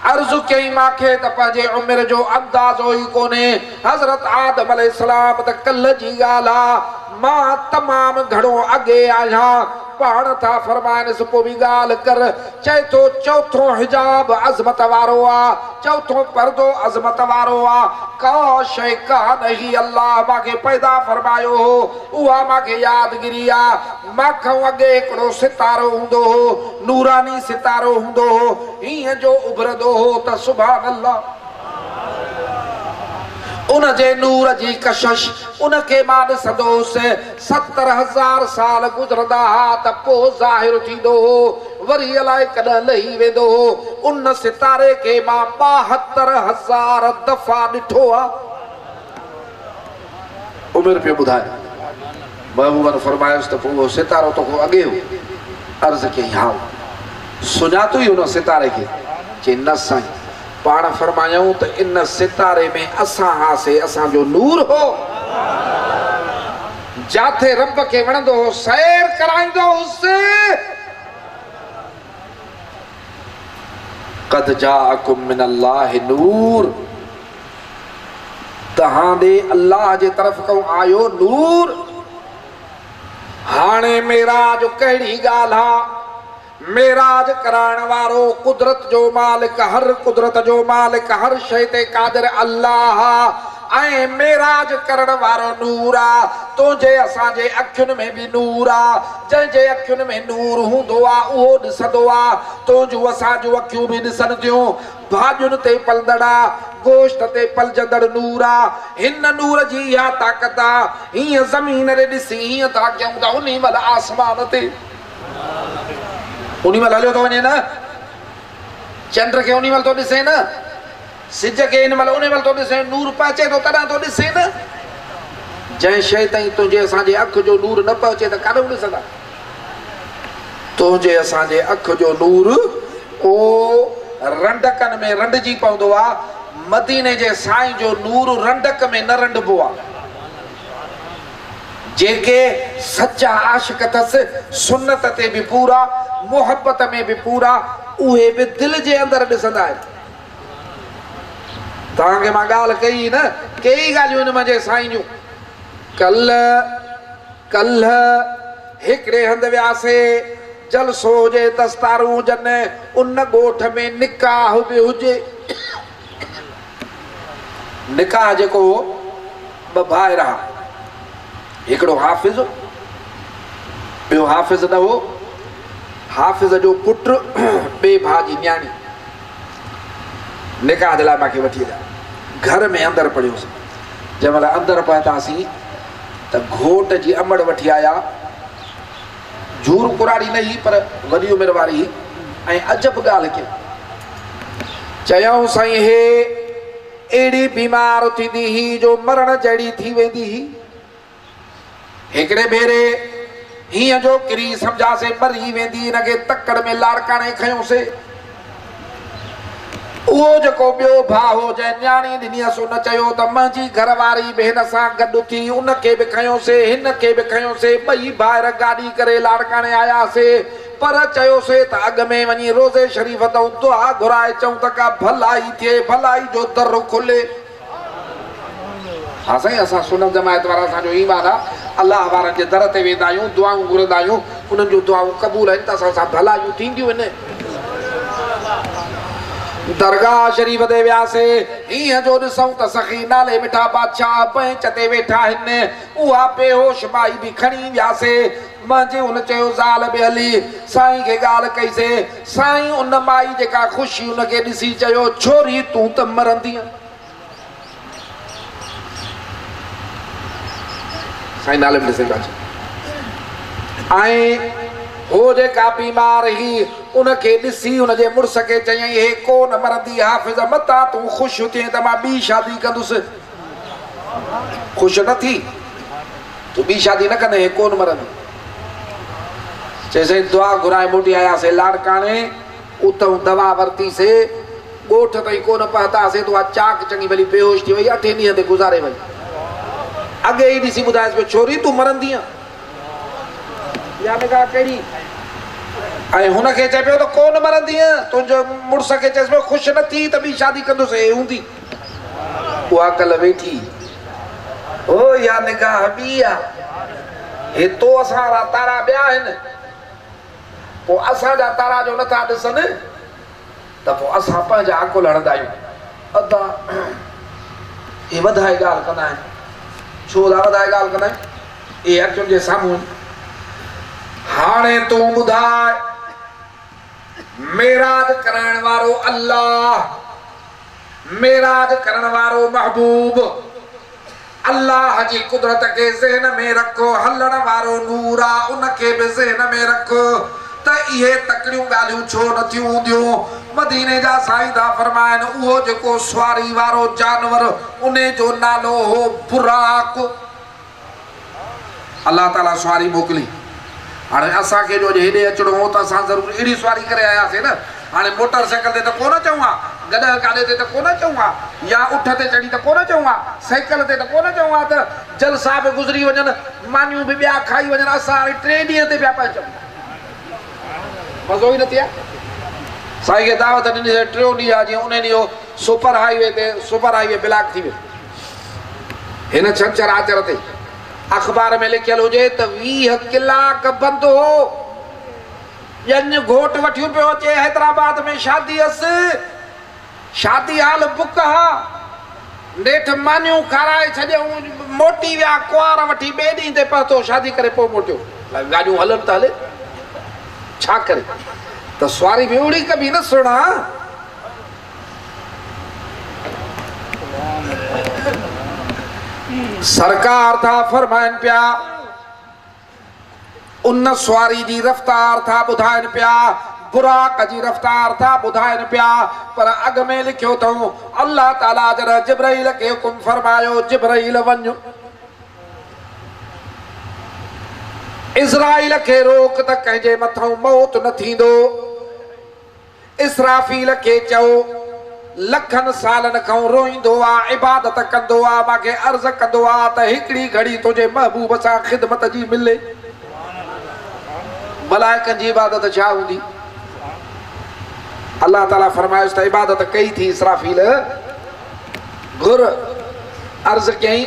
अर्ज़ कई मांखे त पंहिंजे उम्र जो अंदाज़ो ई कोन्हे। हज़रत आदम अलैहिस्सलाम त कल्ह जी ॻाल्हि आहे, मां तमामु घणो अॻे आहियां। पाण था फरमाइनि पोइ बि ॻाल्हि कर। चए थो चौथों हिजाब अज़मत वारो आहे, चौथों पर्दो अज़मत वारो आहे। का शइ कान ही अल्लाह मांखे पैदा फरमायो हो, उहा मांखे यादगिरी आहे। मांखां अॻे हिकिड़ो सितारो हूंदो हो, नूरानी सितारो हूंदो हो, हीअं जो उभरंदो हो त सुभान अल्लाह। उन जे नूर जी कशिश उनखे मां ॾिसंदोसि। 70,000 साल गुज़रंदा हा त पोइ ज़ाहिर थींदो हो, वरी अलाए कॾहिं लही वेंदो हो। उन सितारे खे मां 72,000 दफ़ा ॾिठो आहे। उमिरि पियो ॿुधाए। महबूबन फरमायोसि त पोइ उहो सितारो तोखां अॻे हो? अर्ज़ कई हा। सुञातो ई उन सितारे खे? चई न साईं। पाण फरमायूं त इन सितारे में असां हासे, असांजो नूर हो। जाथे रब खे वणंदो हो सैर कराईंदो हुउसि। क़द जाअकुम मिनल्लाहि नूर, तहां ॾे अल्लाह जे तरफ़ खां आयो नूर। हाणे मेराज कहिड़ी ॻाल्हि आहे? मेराज कराइण वारो कुदरत जो मालिक, हर कुदरत जो मालिक, हर शइ ते क़ादिर अल्लाह। ऐं मेराज करण वारो नूर आहे। तुंहिंजे असांजे अखियुनि में बि नूर आहे। जंहिंजे अखियुनि में नूर हूंदो आहे उहो ॾिसंदो आहे। तुंहिंजूं असांजूं अखियूं बि ॾिसनि थियूं। भाॼुनि ते पलंदड़ आहे, गोश्त ते पलजंदड़ नूर आहे। हिन नूर जी इहा ताक़त आहे। हीअं ज़मीन ॾे ॾिसी हीअं था कयूं त उन महिल आसमान ते उन महिल हलियो थो वञे न। चंड खे उन महिल थो ॾिसे न, सिज खे हिन महिल उन महिल थो ॾिसे। नूर पहुचे थो तॾहिं थो ॾिसे न। जंहिं शइ ताईं तुंहिंजे असांजे अख जो नूर न पहुचे त काॾो ॾिसंदा? तुंहिंजे असांजे अख जो नूर ओ रंडकनि में रंडजी पवंदो आहे। मदीने जे साईं जो नूर रंडक में न रंडबो आहे। जेके सच्चा आशिक अथसि, सुन्नत ते बि पूरा, मोहब्बत में बि पूरा, उहे बि दिलि जे अंदरि ॾिसंदा आहिनि। तव्हांखे मां ॻाल्हि कई न, कई ॻाल्हियूं हिन मुंहिंजे साईं जूं। कल्ह हिकिड़े हंधि वियासीं, जलसो हुजे, दस्तारूं हुजनि, उन ॻोठ में निकाह बि हुजे। निकाह जेको हो ॿ भाइर हा, हिकिड़ो हाफ़िज़, ॿियो हाफ़िज़ न हो। हाफ़िज़ जो पुटु ॿिए भाउ जी न्याणी। निकाह जे लाइ मूंखे वठी हलिया। घर में अंदरि पढ़ियोसीं। जंहिं महिल अंदरि पहुतासीं त घोट जी अमड़ वठी आया। झूर कुराड़ी न हुई पर वॾी उमिरि वारी हुई। ऐं अजब ॻाल्हि कई। चयऊं साईं हे अहिड़ी बीमार थींदी हुई जो मरण जहिड़ी थी वेंदी हुई। हिकिड़े भेरे हीअं जो किरी सम्झासीं मरी वेंदी, हिनखे तकड़ में लाड़काणे खयोंसीं। उहो जेको ॿियो भाउ हो जंहिं न्याणी ॾिनीसि, उन चयो त मुंहिंजी घरवारी बि हिन सां गॾु थी, उनखे बि खयोंसीं, हिनखे बि खयोंसीं। ॿई भाइर गाॾी करे लाड़काणे आयासीं। पर चयोसीं त अॻ में वञी रोज़े शरीफ़ तऊं दुआ घुराए चऊं त का भलाई थिए, भलाई जो दर खुले। हा साईं, असां सुन्नत जमायत वारा असांजो ईमान आहे। अलाह वारनि जे दर ते वेंदा आहियूं, दुआऊं घुरंदा आहियूं, उन्हनि जूं दुआऊं क़बूल आहिनि त असां सां भलायूं थींदियूं आहिनि। दरगाह शरीफ दे व्यासे ईअं जो ॾिसूं त सखी नाले मिठा बादशाह बेंच ते वेठा आहिनि उहा बेहोश माई बि खणी वियासीं मुंहिंजे हुन चयो ज़ाल बि हली साईं खे ॻाल्हि कईसीं साईं उन माई जेका ख़ुशी उनखे ॾिसी चयो छोरी तूं त मरंदीअ साईं नाले में ॾिसे पिया ऐं हो जेका बीमार ही उनखे ॾिसी उनजे मुड़ुस खे चयईं हे कोन मरंदी हाफ़िज़ मता तूं ख़ुशि थिए त मां ॿी शादी कंदुसि ख़ुशि न थी तूं ॿी शादी न कंदे हे कोन मरंदी चइसई दुआ घुराए मोटी आयासीं लाड़काणे उतां दवा वरितीसीं ॻोठ ताईं कोन पहुतासीं तो चाक चङी भली बेहोश थी वई 8 ॾींहं ते गुज़ारे वई अॻे ई ॾिसी ॿुधाएसि पियो छोरी तूं मरंदीअ या निगाह कहिड़ी ऐं हुनखे चए पियो त कोन मरंदीअ तुंहिंजो मुड़ुस खे चएसि पियो ख़ुशि न थी त ॿी शादी कंदुसि हे हूंदी उहा कल्ह वेठी ओ या निगाह ॿी आहे हे तो असां तारा ॿिया आहिनि पोइ असांजा तारा जो नथा ॾिसनि त पोइ असां पंहिंजा अकुल हणंदा आहियूं अदा हे वधाए ॻाल्हि कंदा आहिनि छो था वधाए ॻाल्हि कंदा आहिनि हे अखियुनि जे साम्हूं हाणे तूं ॿुधाए मेराज करण वारो अल्लाह मेराज करण वारो महबूब अल्लाह जी कुदरत के ज़हन में रखो हलण वारो नूर आहे उनखे बि ज़हन में रखो त इहे तकड़ियूं ॻाल्हियूं छो न थियूं हूंदियूं मदीने जा साईं था फरमाइनि उहो जेको सुवारी वारो जानवर उन जो नालो हो बुराक अल्लाह ताला सुवारी मोकिली हाणे असांखे जो हेॾे अचिणो हो त असां ज़रूरु अहिड़ी सुवारी करे आयासीं न हाणे मोटर साइकिल ते त कोन चऊं आहे गॾ गाॾे ते त कोन चऊं आहे या उठ ते चढ़ी त कोन चऊं आहे साइकिल ते त कोन चऊं आहे त जलसा बि गुज़री वञनि मानियूं बि ॿिया खाई वञनि असां हाणे 3 ॾींहं ते पिया पिया चऊं मज़ो ई न थिए साईं खे दावत ॾिनी 3 ॾींहं आहे जीअं उन ॾींहुं सुपर हाईवे ब्लॉक थी वियो हिन छंछर आचर ते अख़बार में लिखियल हुजे त 20 कलाक बंदि हो ॼञ घोट वठियूं पियो अचे हैदराबाद में शादी हाल बुक हा नेठ मानियूं खाराए छॾियऊं मोटी विया कुंवार वठी ॿिए ॾींहं ते पहुतो शादी करे पोइ मोटियो गाॾियूं हलनि त हले छा करे त सुवारी बि ओड़ी कबी न सुणा सरकार था फरमाइनि पिया उन सुवारी जी रफ़्तार था ॿुधाइनि पिया बुराक जी रफ़्तार था ॿुधाइनि पिया पर अॻ में लिखियो अथऊं अल्लाह ताला जॾहिं जिब्राईल खे हुकुम फरमायो जिब्राईल वञ इज़राईल खे रोक त कंहिंजे मथां मौत न थींदो इसराफील खे चओ लखनि सालनि खां रोईंदो आहे इबादत कंदो आहे मूंखे अर्ज़ कंदो आहे त हिकिड़ी घड़ी तुंहिंजे महबूब सां ख़िदमत जी मिले मलाइकनि जी इबादत छा हूंदी अल्लाह ताला फरमायोसि त इबादत कई थी इसराफील घुर अर्ज़ कयईं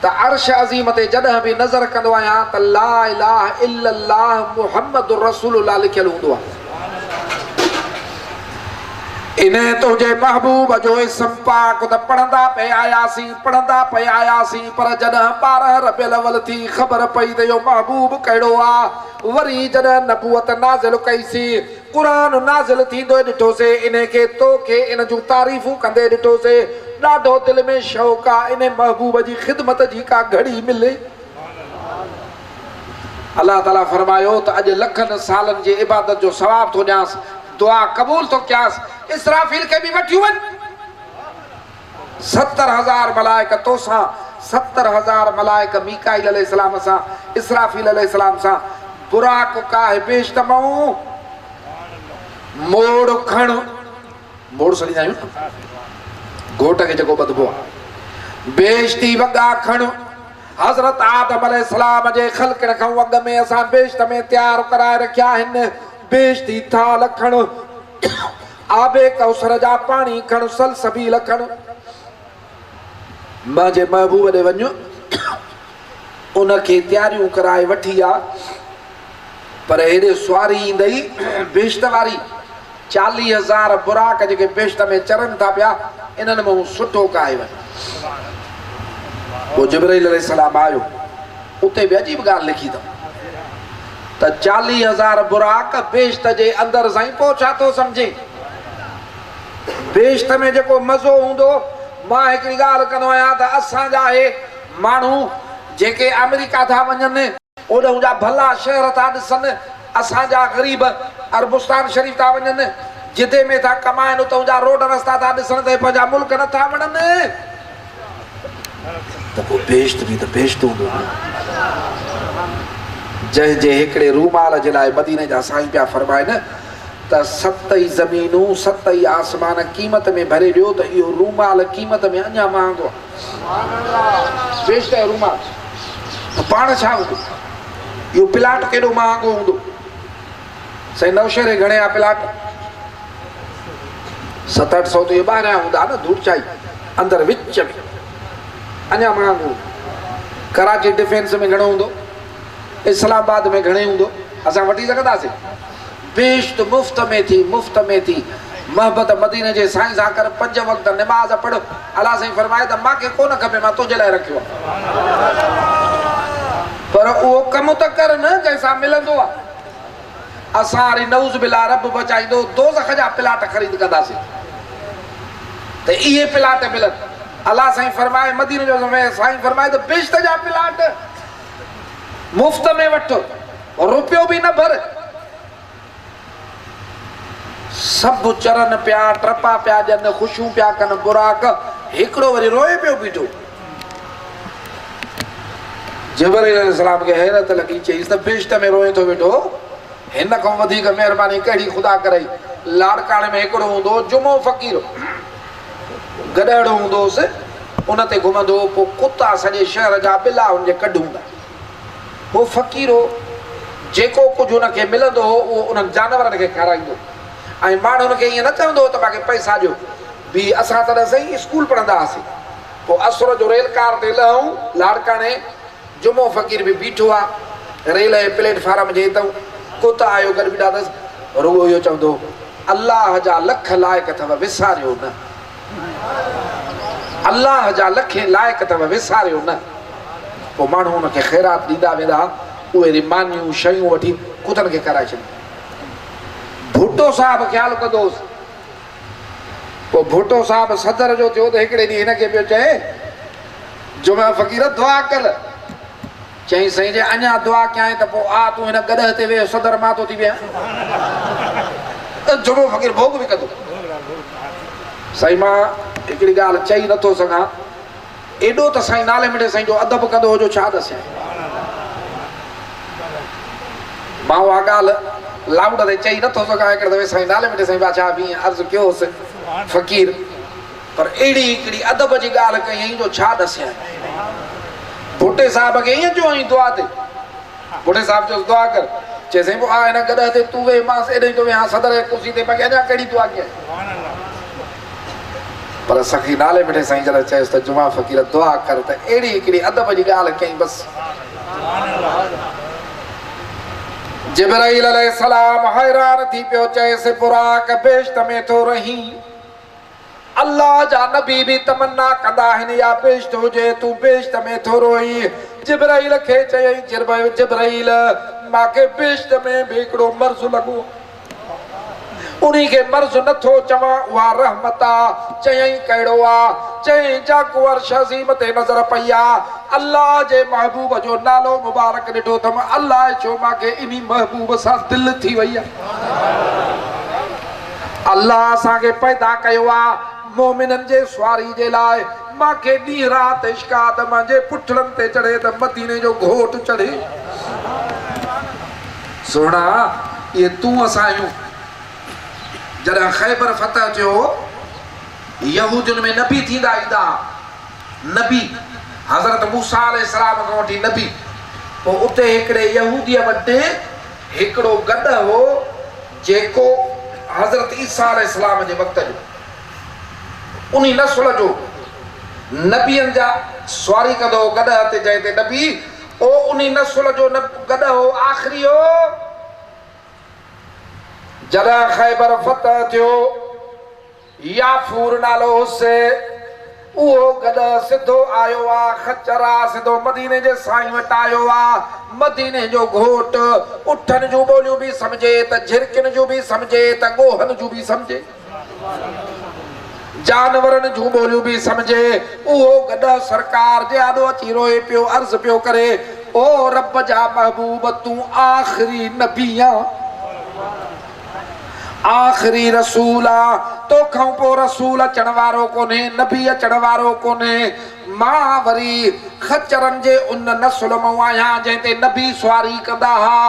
त अर्श अज़ीम ते जॾहिं बि नज़र कंदो आहियां त ला इलाहा इल्लल्लाह मुहम्मदुर रसूलुल्लाह लिखियल हूंदो आहे इन्हें तुझे महबूब जो इस्म पाक त पढ़ंदा पिया आयासीं पर जॾहिं 12 रबियुल अव्वल थी ख़बर पई त इहो महबूब कहिड़ो आहे वरी जॾहिं नबूअत नाज़िल कईसीं क़ुरान नाज़िल थींदो ॾिठोसीं इन खे तोखे इन जूं तारीफ़ूं कंदे ॾिठोसीं ॾाढो दिलि में शौक़ु आहे इन महबूब जी ख़िदमत जी का घड़ी मिले अल्लाह ताला फरमायो त अॼु लखनि सालनि जी इबादत जो सवाब थो ॾियांसि दुआ क़बूल थो कयांसि इसराफील खे बि वठी वञ 70,000 मलाइक तोसां 70,000 मलाइक मीकाईल अलैहिस्सलाम सां इसराफील अलैहिस्सलाम सां बुराक का है पेश तमाऊं मोड़ खण मोड़ सॾींदा आहियूं घोट खे जेको ॿधबो आहे बेश्ती वॻा खण हज़रत आदम अलैहिस्सलाम जे ख़ल्क़ण खां अॻ में असां बेश्त में तयारु कराए रखिया आहिनि बेश्ती थाल खण आबे कौसर जा पाणी खण सलसबील खण मुंहिंजे महबूब ॾे वञ उनखे तयारियूं कराए वठी आहे पर हेॾे सुवारी ईंदई बेश्त वारी 40,000 बुराक जेके बेश्त में चरन था पिया इन्हनि में सुठो काए वञ पोइ जिब्राइल अलैहिस्सलाम आयो उते बि अजीब ॻाल्हि लिखी अथऊं त 40,000 बुराक बेश्त जे अंदरि साईं पोइ छा थो सम्झे बेश्त में जेको मज़ो हूंदो मां हिकिड़ी ॻाल्हि कंदो आहियां त असांजा हे माण्हू जेके अमेरिका था वञनि ओॾां जा भला शहर था ॾिसनि असांजा ग़रीब अरबुस्तान शरीफ़ था वञनि जिते में था कमाइनि उतां जा रोड रस्ता था ॾिसनि त पंहिंजा मुल्क नथा वञनि त पोइ बेश्त बि त बेश्त हूंदो जंहिंजे हिकिड़े रूमाल जे लाइ मदीने जा साईं पिया फरमाइनि त 7 ज़मीनूं 7 आसमान क़ीमत में भरे ॾियो त इहो रूमाल क़ीमत में अञा महांगो आहे बेश्त जो रूमाल त पाण छा हूंदो इहो प्लाट केॾो महांगो हूंदो साईं नवशहरे घणे आहे प्लाट 700-800 त इहे ॿाहिरियां हूंदा न धूड़चाई अंदरि विच में अञा महांगो कराची डिफेंस में घणो हूंदो इस्लामाबाद में घणे हूंदो असां वठी सघंदासीं बेश्त मुफ़्त में थी मोहब्बत मदीने जे साईं सां कर 5 वक़्त नमाज़ पढ़ अलाह साईं फरमाए त मूंखे कोन खपे मां तुंहिंजे लाइ रखियो आहे पर उहो कमु त कर न जंहिंसां मिलंदो आहे असां वरी नऊज़ बिल्ला रब बचाईंदो दोज़ख जा प्लाट ख़रीद कंदासीं त इहे प्लाट मिलनि अलाह साईं फरमाए मदीने जो साईं फरमाए त बेश्त जा प्लाट मुफ़्त में वठो रुपयो बि न भर सभु चरन पिया टपा पिया ॾियनि ख़ुशियूं पिया कनि बुराक हिकिड़ो वरी रोए पियो बीठो जिब्राइल अलैहिस्सलाम खे हैरत लॻी चईसि त बेश्त में रोए थो वेठो हिन खां वधीक महिरबानी कहिड़ी ख़ुदा करे लाड़काणे में हिकिड़ो हूंदो जुमो फ़क़ीर गॾड़ो हूंदोसि उन ते घुमंदो पोइ कुता सॼे शहर जा बिला हुनजे कढूंदा उहो फ़क़ीर हो जेको कुझु हुनखे मिलंदो हो उहो उन्हनि जानवरनि खे खाराईंदो ऐं माण्हुनि खे ईअं न चवंदो त मूंखे पैसा ॾियो बि असां तॾहिं सही स्कूल पढ़ंदा हुआसीं पोइ असुर जो रेल कार ते लहूं लाड़काणे जुमो फ़क़ीर बि बीठो आहे रेल जे प्लेटफार्म जे हितां कुता आयो गॾु बि ॾाढो रुॻो इहो चवंदो अलाह जा लख लाइक़ अथव विसारियो न अलाह जा लखे लाइक़ अथव विसारियो न पोइ माण्हू हुनखे ख़ैरात ॾींदा वेंदा उहे रिमानियूं शयूं वठी कुतनि खे कराए छॾींदा भुट्टो साहिबु ख़्यालु कंदोसि पोइ भुट्टो साहिबु सदर जो थियो त हिकिड़े ॾींहुं हिनखे पियो चए जुमा फ़क़ीर दुआ कर चई साईं जे अञा दुआ कयां त पोइ आ तूं हिन गॾह ते वेह सदर मां थो थी विया जुमो फ़क़ीर भोग बि कंदो साईं मां हिकिड़ी ॻाल्हि चई नथो सघां एॾो त साईं नाले मिठे साईं जो अदब कंदो हुजो छा दसियां मां उहा ॻाल्हि लाउड ते चई नथो सघां हिकिड़े दफ़े साईं नाले मिठे साईं बादशाह बि अर्ज़ु कयोसि फ़क़ीर पर अहिड़ी हिकिड़ी अदब जी ॻाल्हि कयईं जो छा दसियां भुट्टे साहिब खे ईअं चयो दुआ ते भुट्टे साहिब चयोसि दुआ कर चए साईं पोइ आ हिन गॾ ते तूं वेह मां एॾे थो वेहां सदर जे कुर्सी ते मूंखे अञा कहिड़ी दुआ कयां पर सखी नाले मिठे साईं जॾहिं चयुसि त जुमा फ़क़ीर दुआ कर त अहिड़ी हिकिड़ी अदब जी ॻाल्हि कयईं बसि जिब्राइल अलैहिस्सलाम हैरान थी पियो चएसि बुराक बेश्त में थो रहीं अल्लाह जा नबी भी तमन्ना कंदा आहिनि या बेश्त हुजे तूं बेश्त में थो रोई जिब्राइल खे चयईं जिब्राइल मूंखे बेश्त में बि हिकिड़ो मर्ज़ लॻो उन्ही खे मर्ज़ नथो चवां उहा रहमत आहे चयईं कहिड़ो आहे चयईं जाकुअर शज़ीम ते नज़र पई आहे अल्लाह जे महबूब जो नालो मुबारक ॾिठो अथमि अल्लाह छो मूंखे इन महबूब सां दिलि थी वई आहे अल्लाह असांखे पैदा कयो आहे मोमिननि जे सुवारी जे लाइ मूंखे ॾींहुं राति इश्कात मुंहिंजे पुठड़नि ते चढ़े त मदीने जो घोट चढ़े सोना ये तूं असां आहियूं जॾहिं ख़ैबर फतह थियो यहूदियुनि में नबी थींदा ईंदा नबी हज़रत मूसा अलैहिस्सलाम खां वठी नबी पोइ उते हिकिड़े यहूदीअ वटि हिकिड़ो गॾु हो जेको हज़रत ईसा अलैहिस्सलाम जे वक़्त जो उन नस्ल जो नबियनि जा सवारी कंदो हो गॾु ते जंहिं ते नबी उन नस्ल जो गॾु हो आख़िरी हो जदा खैबर फतह थियो याफूर नालो से वो गदा सिद्धो आयो आ खचरा सिद्धो मदीने जे साईं वट आयो आ मदीने जो घोट उठन जो बोलियो भी समझे त झिरकिन जो भी समझे त गोहन जो भी समझे जानवरन जो बोलियो भी समझे वो गदा सरकार जे आडो अची रोए पियो अर्ज पियो करे ओ रब जा महबूब तू आखिरी नबिया आखिरी रसूला तो खां पो रसूल अचण वारो कोने नबी अचण वारो कोने मां वरी खचरन जे उन नस्ल मां आया जंहिंते नबी सवारी कंदा हा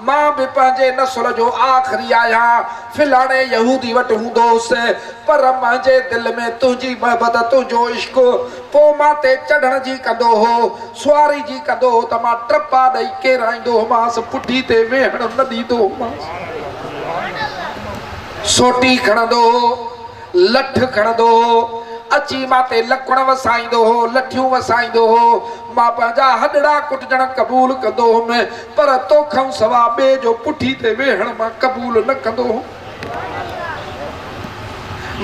मां भी पंहिंजे नस्ल जो आखिरी आया फिलाणे यहूदी वटि हूंदोसि पर मुंहिंजे दिल में तुंहिंजी मोहबत तुंहिंजो इश्क पो मां ते चढ़ण जी कंदो हो सवारी जी कंदो हो त मां ट्रपा ॾेई केराईंदो होमांसि पुठी ते वेहण न ॾींदो होमांसि सोटी खणंदो लठ खणंदो अची माते लखण वसाईंदो हो लठियूं वसाईंदो हो मां पंहिंजा हॾड़ा कुटजण कबूल कंदो हुउमि पर तोखां सवा ॿिए जो पुठी ते वेहण मां कबूल न कंदो हो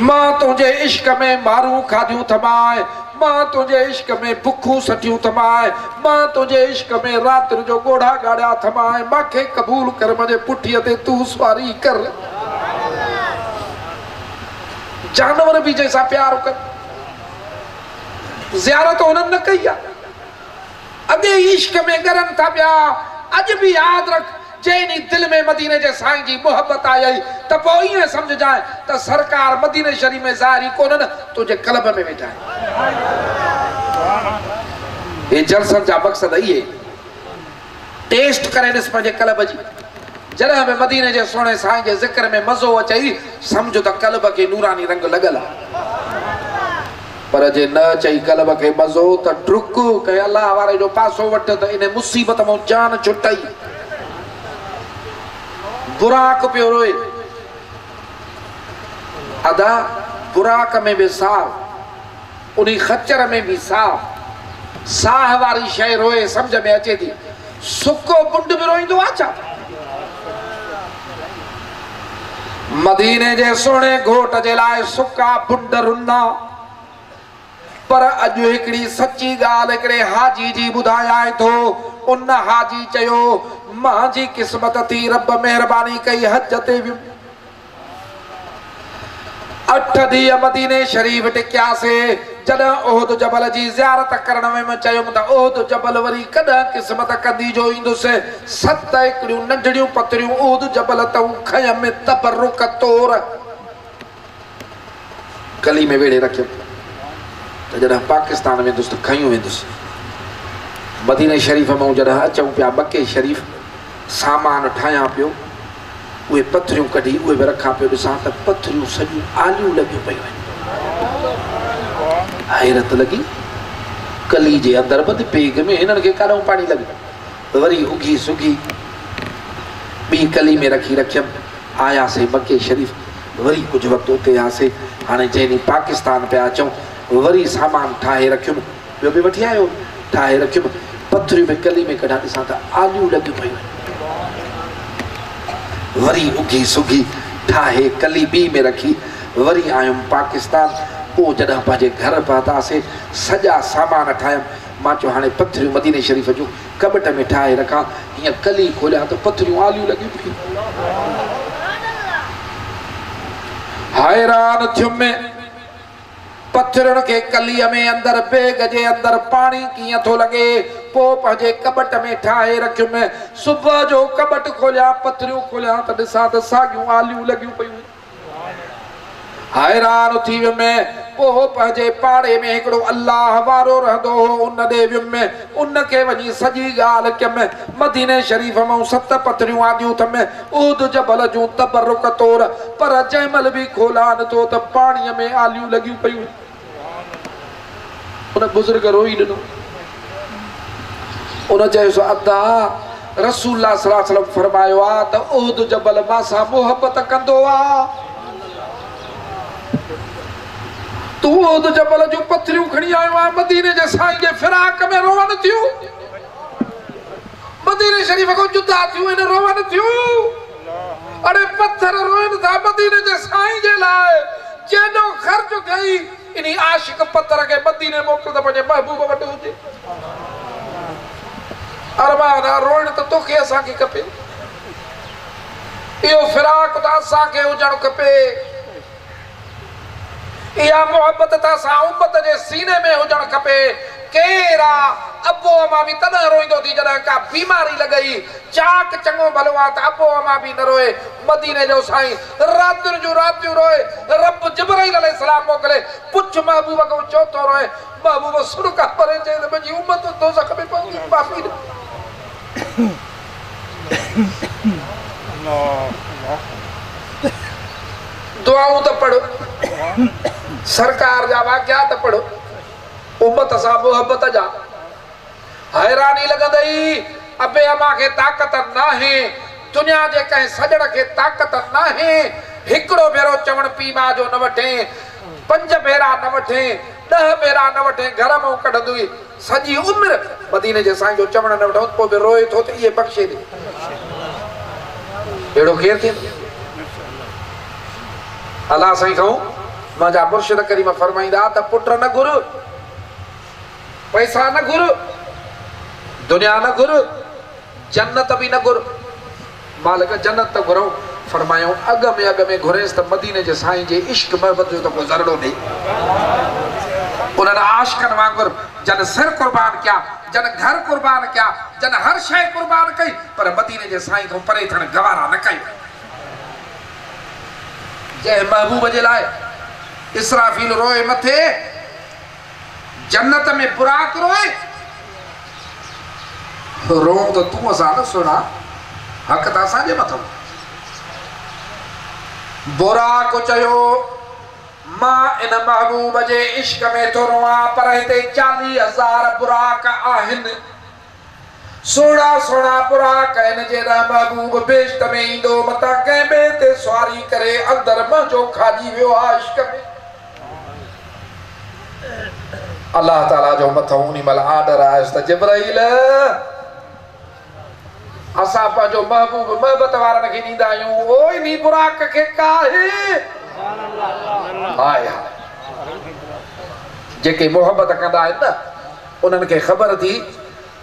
मां तुंहिंजे इश्क में मारूं खाधियूं थमाए मां तुंहिंजे इश्क में बुखूं सटियूं थमाए मां तुंहिंजे इश्क में राति जो ॻोढ़ा ॻाढ़िया थमाए मूंखे कबूल कर मुंहिंजे पुठीअ ते तूं सवारी कर जानवर भी जैसा प्यार कर ज़ियारत उन्हनि न कई आहे अॻे इश्क में गरन था पिया अॼु भी याद रख जेनी दिल में मदीने जे साईं जी मोहब्बत आई त पोइ ईअं समझजाए त सरकार मदीने शरीफ में ज़ाहिरी कोन तुझे कल्ब में वेठा ये जलसन जा मक़सद इहे टेस्ट करे ॾिस पंहिंजे कल्ब जी जॾहिं में मदीने जे सोने साईं जे ज़िक्र में मज़ो अचई समझो त कल्ब के नूरानी रंग लगल आहे पर जे न चई कल्ब के मज़ो त डुक के अल्लाह वारे जो पासो वठ त इन मुसीबत में जान छुटई बुराक पियो रोए अदा बुराक में भी साह उन खच्चर में भी साह वारी शइ रोए समझ में अचे थी सुको बुंड भी रोईंदो आहे छा मदीने जे सोने घोट जे लाइ सुका बुंड रुना पर अॼु हिकिड़ी सची ॻाल्हि हिकिड़े हाजी जी ॿुधायां थो उन हाजी चयो मां जी क़िस्मत थी रब महिरबानी कई हज ते वियुमि 8 ॾींहं मदीने शरीफ टिकियासीं जॾहिं ओहद जबल जी ज़ियारत करण में चयुमि त ओहद जबल वरी कॾहिं क़िस्मत कंदी जो ईंदुसि 7 हिकिड़ियूं नंढड़ियूं पतरियूं ओहद जबल तऊं खयम में तबरुक तौर गली में वेड़े रखियमि त जॾहिं पाकिस्तान वेंदुसि त खयूं वेंदुसि मदीने शरीफ में जॾहिं अचूं पिया मके शरीफ सामान ठाहियां पियो उहे पथरियूं कढी उहे बि रखां पियो ॾिसां त पथरियूं सॼियूं आलियूं लॻियूं पियूं आहिनि हैरत लॻी कली जे अंदरि बद पेग में हिननि खे काॾों पाणी लॻी वरी उगी सुगी ॿी कली में रखियमि आयासीं मके शरीफ वरी कुझु वक़्तु उते आयासीं हाणे जंहिं ॾींहुं पाकिस्तान पिया अचूं वरी सामान ठाहे रखियुमि ॿियो बि वठी आयो ठाहे रखियुमि पथरियूं बि कली में कढां ॾिसां त आलियूं लॻियूं पियूं आहिनि वरी उगी सुगी ठाहे कली ॿी में रखी वरी आयुमि पाकिस्तान पोइ जॾहिं पंहिंजे घर पहुतासीं सॼा सामान ठाहियमि मां चयो हाणे पथरियूं मदीने शरीफ़ जूं कबट में ठाहे रखां हीअं कली खोलियां त पथरियूं आलियूं लॻियूं पियूं हैरान थियुमि पत्थरन के कलीअ में अंदर बेग जे अंदर पानी कीअं थो लॻे पोइ पंहिंजे कबट में ठाहे रखियुमि सुबुह जो कबट खोलिया पथरियूं खोलिया त ॾिसां त साॻियूं आलियूं लॻियूं पियूं हैरान थी वियुमि पोइ पंहिंजे पाड़े में हिकिड़ो अल्लाह वारो रहंदो हो उन ॾे वियुमि उनखे वञी सॼी ॻाल्हि कयमि मदीने शरीफ़ मां 7 पथरियूं आंदियूं अथमि उहद जबल जूं तबरुक तौर पर जंहिं महिल बि खोलां नथो त पाणीअ में आलियूं लॻियूं पियूं उन बुज़ुर्ग रोई ॾिनो उन चयोसि अदा रसूलुल्लाह सल्लल्लाहु अलैहि वसल्लम फरमायो आहे त उहद जबल मां मोहबत कंदो आहे तू उहद जबल जूं पथरियूं खणी आयो आहे मदीने जे साईं जे फिराक में रोवन थियूं मदीने शरीफ़ खां जुदा थियूं इन रोवन थियूं अरे पत्थर रोइन था मदीने जे साईं जे लाए जेनो खर्च थई इनी आशिक पत्थर के मदीने मोकल त पंहिंजे महबूब वटि हुजे अरमान रोइन त तोखे असां खे खपे इहो फिराक त असां खे हुजण खपे इहा मोहब्बत त असां उम्मत जे सीने में हुजण खपे केरा अबो अमा भी तदा रोइंदो थी जॾहिं का बीमारी लॻई चाक चङो भलो आहे त अबो अमा भी न रोए मदीने जो साईं रातियुनि जूं रातियूं रोए रब जिब्राइल अलैहिस्सलाम मोकिले पुछ महबूब को चओ थो रोए महबूब सुर का परे चए त मुंहिंजी उम्मत दोज़ख में पहुची माफ़ी दुआऊं त पढ़ो सरकार जा वाक़िया त पढ़ो उम्मत सां मोहब्बत जा हैरानी लॻंदई अबे अमा खे ताक़त नाहे दुनिया जे कंहिं सजण खे ताक़त नाहे हिकिड़ो भेरो चवण पीउ माउ जो न वठे 5 भेरा न वठे 10 भेरा न वठे घर मां कढंदी सॼी उमिरि मदीने जे साईं जो चवण न वठो पोइ बि रोए थो त इहे बख़्शे ॾे अहिड़ो केरु थींदो अलाह साईं खां मुंहिंजा मुर्शिद करीम फरमाईंदा त पुट न घुर पैसा न घुर दुनिया न घुर जन्नत भी न घुर मालिक जन्नत त घुरूं फरमायो अग में घुरेस त मदीने जे साईं जे इश्क मोहब्बत जो त कोई ज़रड़ो नहीं उन्हनि आशिकनि वांगुरु जन सिर कुर्बान किया जन घर कुर्बान किया जन हर शइ कुर्बान कई पर मदीने जे साईं खां परे थियण गवारा न कई जंहिं महबूब जे लाइ इसराफील रोए मथे जन्नत में बुराक रोए रो तो तू असां न सुना हक़ त असांजे मथां बुराक चयो मां इन महबूब जे इश्क में थो रोआं पर हिते 40,000 बुराक आहिनि सोना सोना बुराक इन जेड़ा महबूब बेश्त में ईंदो मता कंहिं ॿिए ते सवारी करे अंदर मुंहिंजो खाली वियो आहे इश्क में अल्लाह ताला जो मथां उन महिल आर्डर आयुसि त जिब्राइल असां पंहिंजो महबूब मोहब्बत वारनि खे ॾींदा आहियूं ओ इन बुराक खे काहे आया जेके मोहब्बत कंदा आहिनि न उन्हनि खे ख़बर थी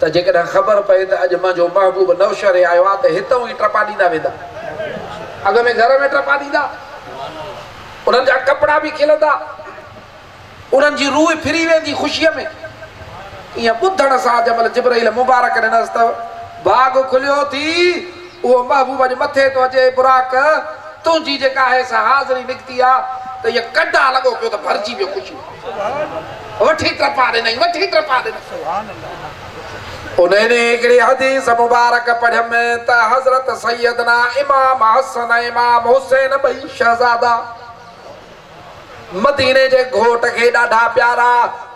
त जेकॾहिं ख़बर पए त अॼु मुंहिंजो महबूब नवशहरे आयो आहे त हितां ई टपा ॾींदा वेंदा अॻ में घर में टपा ॾींदा उन्हनि जा कपिड़ा बि खिलंदा उन्हनि जी रूह फिरी वेंदी ख़ुशीअ में ईअं ॿुधण सां जंहिंमहिल जिब्राइल मुबारक ॾिनसि त बाग खुलियो थी उहो महबूब जे मथे थो अचे बुराक तुंहिंजी जेका आहे सा हाज़िरी निकिती आहे त इहा कॾा लॻो पियो त भरिजी वियो ख़ुशी वठी टपा ॾिनई वठी टपा ॾिनई उन हिकिड़ी हदीस मुबारक पढ़ियमि त हज़रत सैयदना इमाम हसन इमाम हुसैन ॿई शहज़ादा मदीने जे घोट खे ॾाढा प्यारा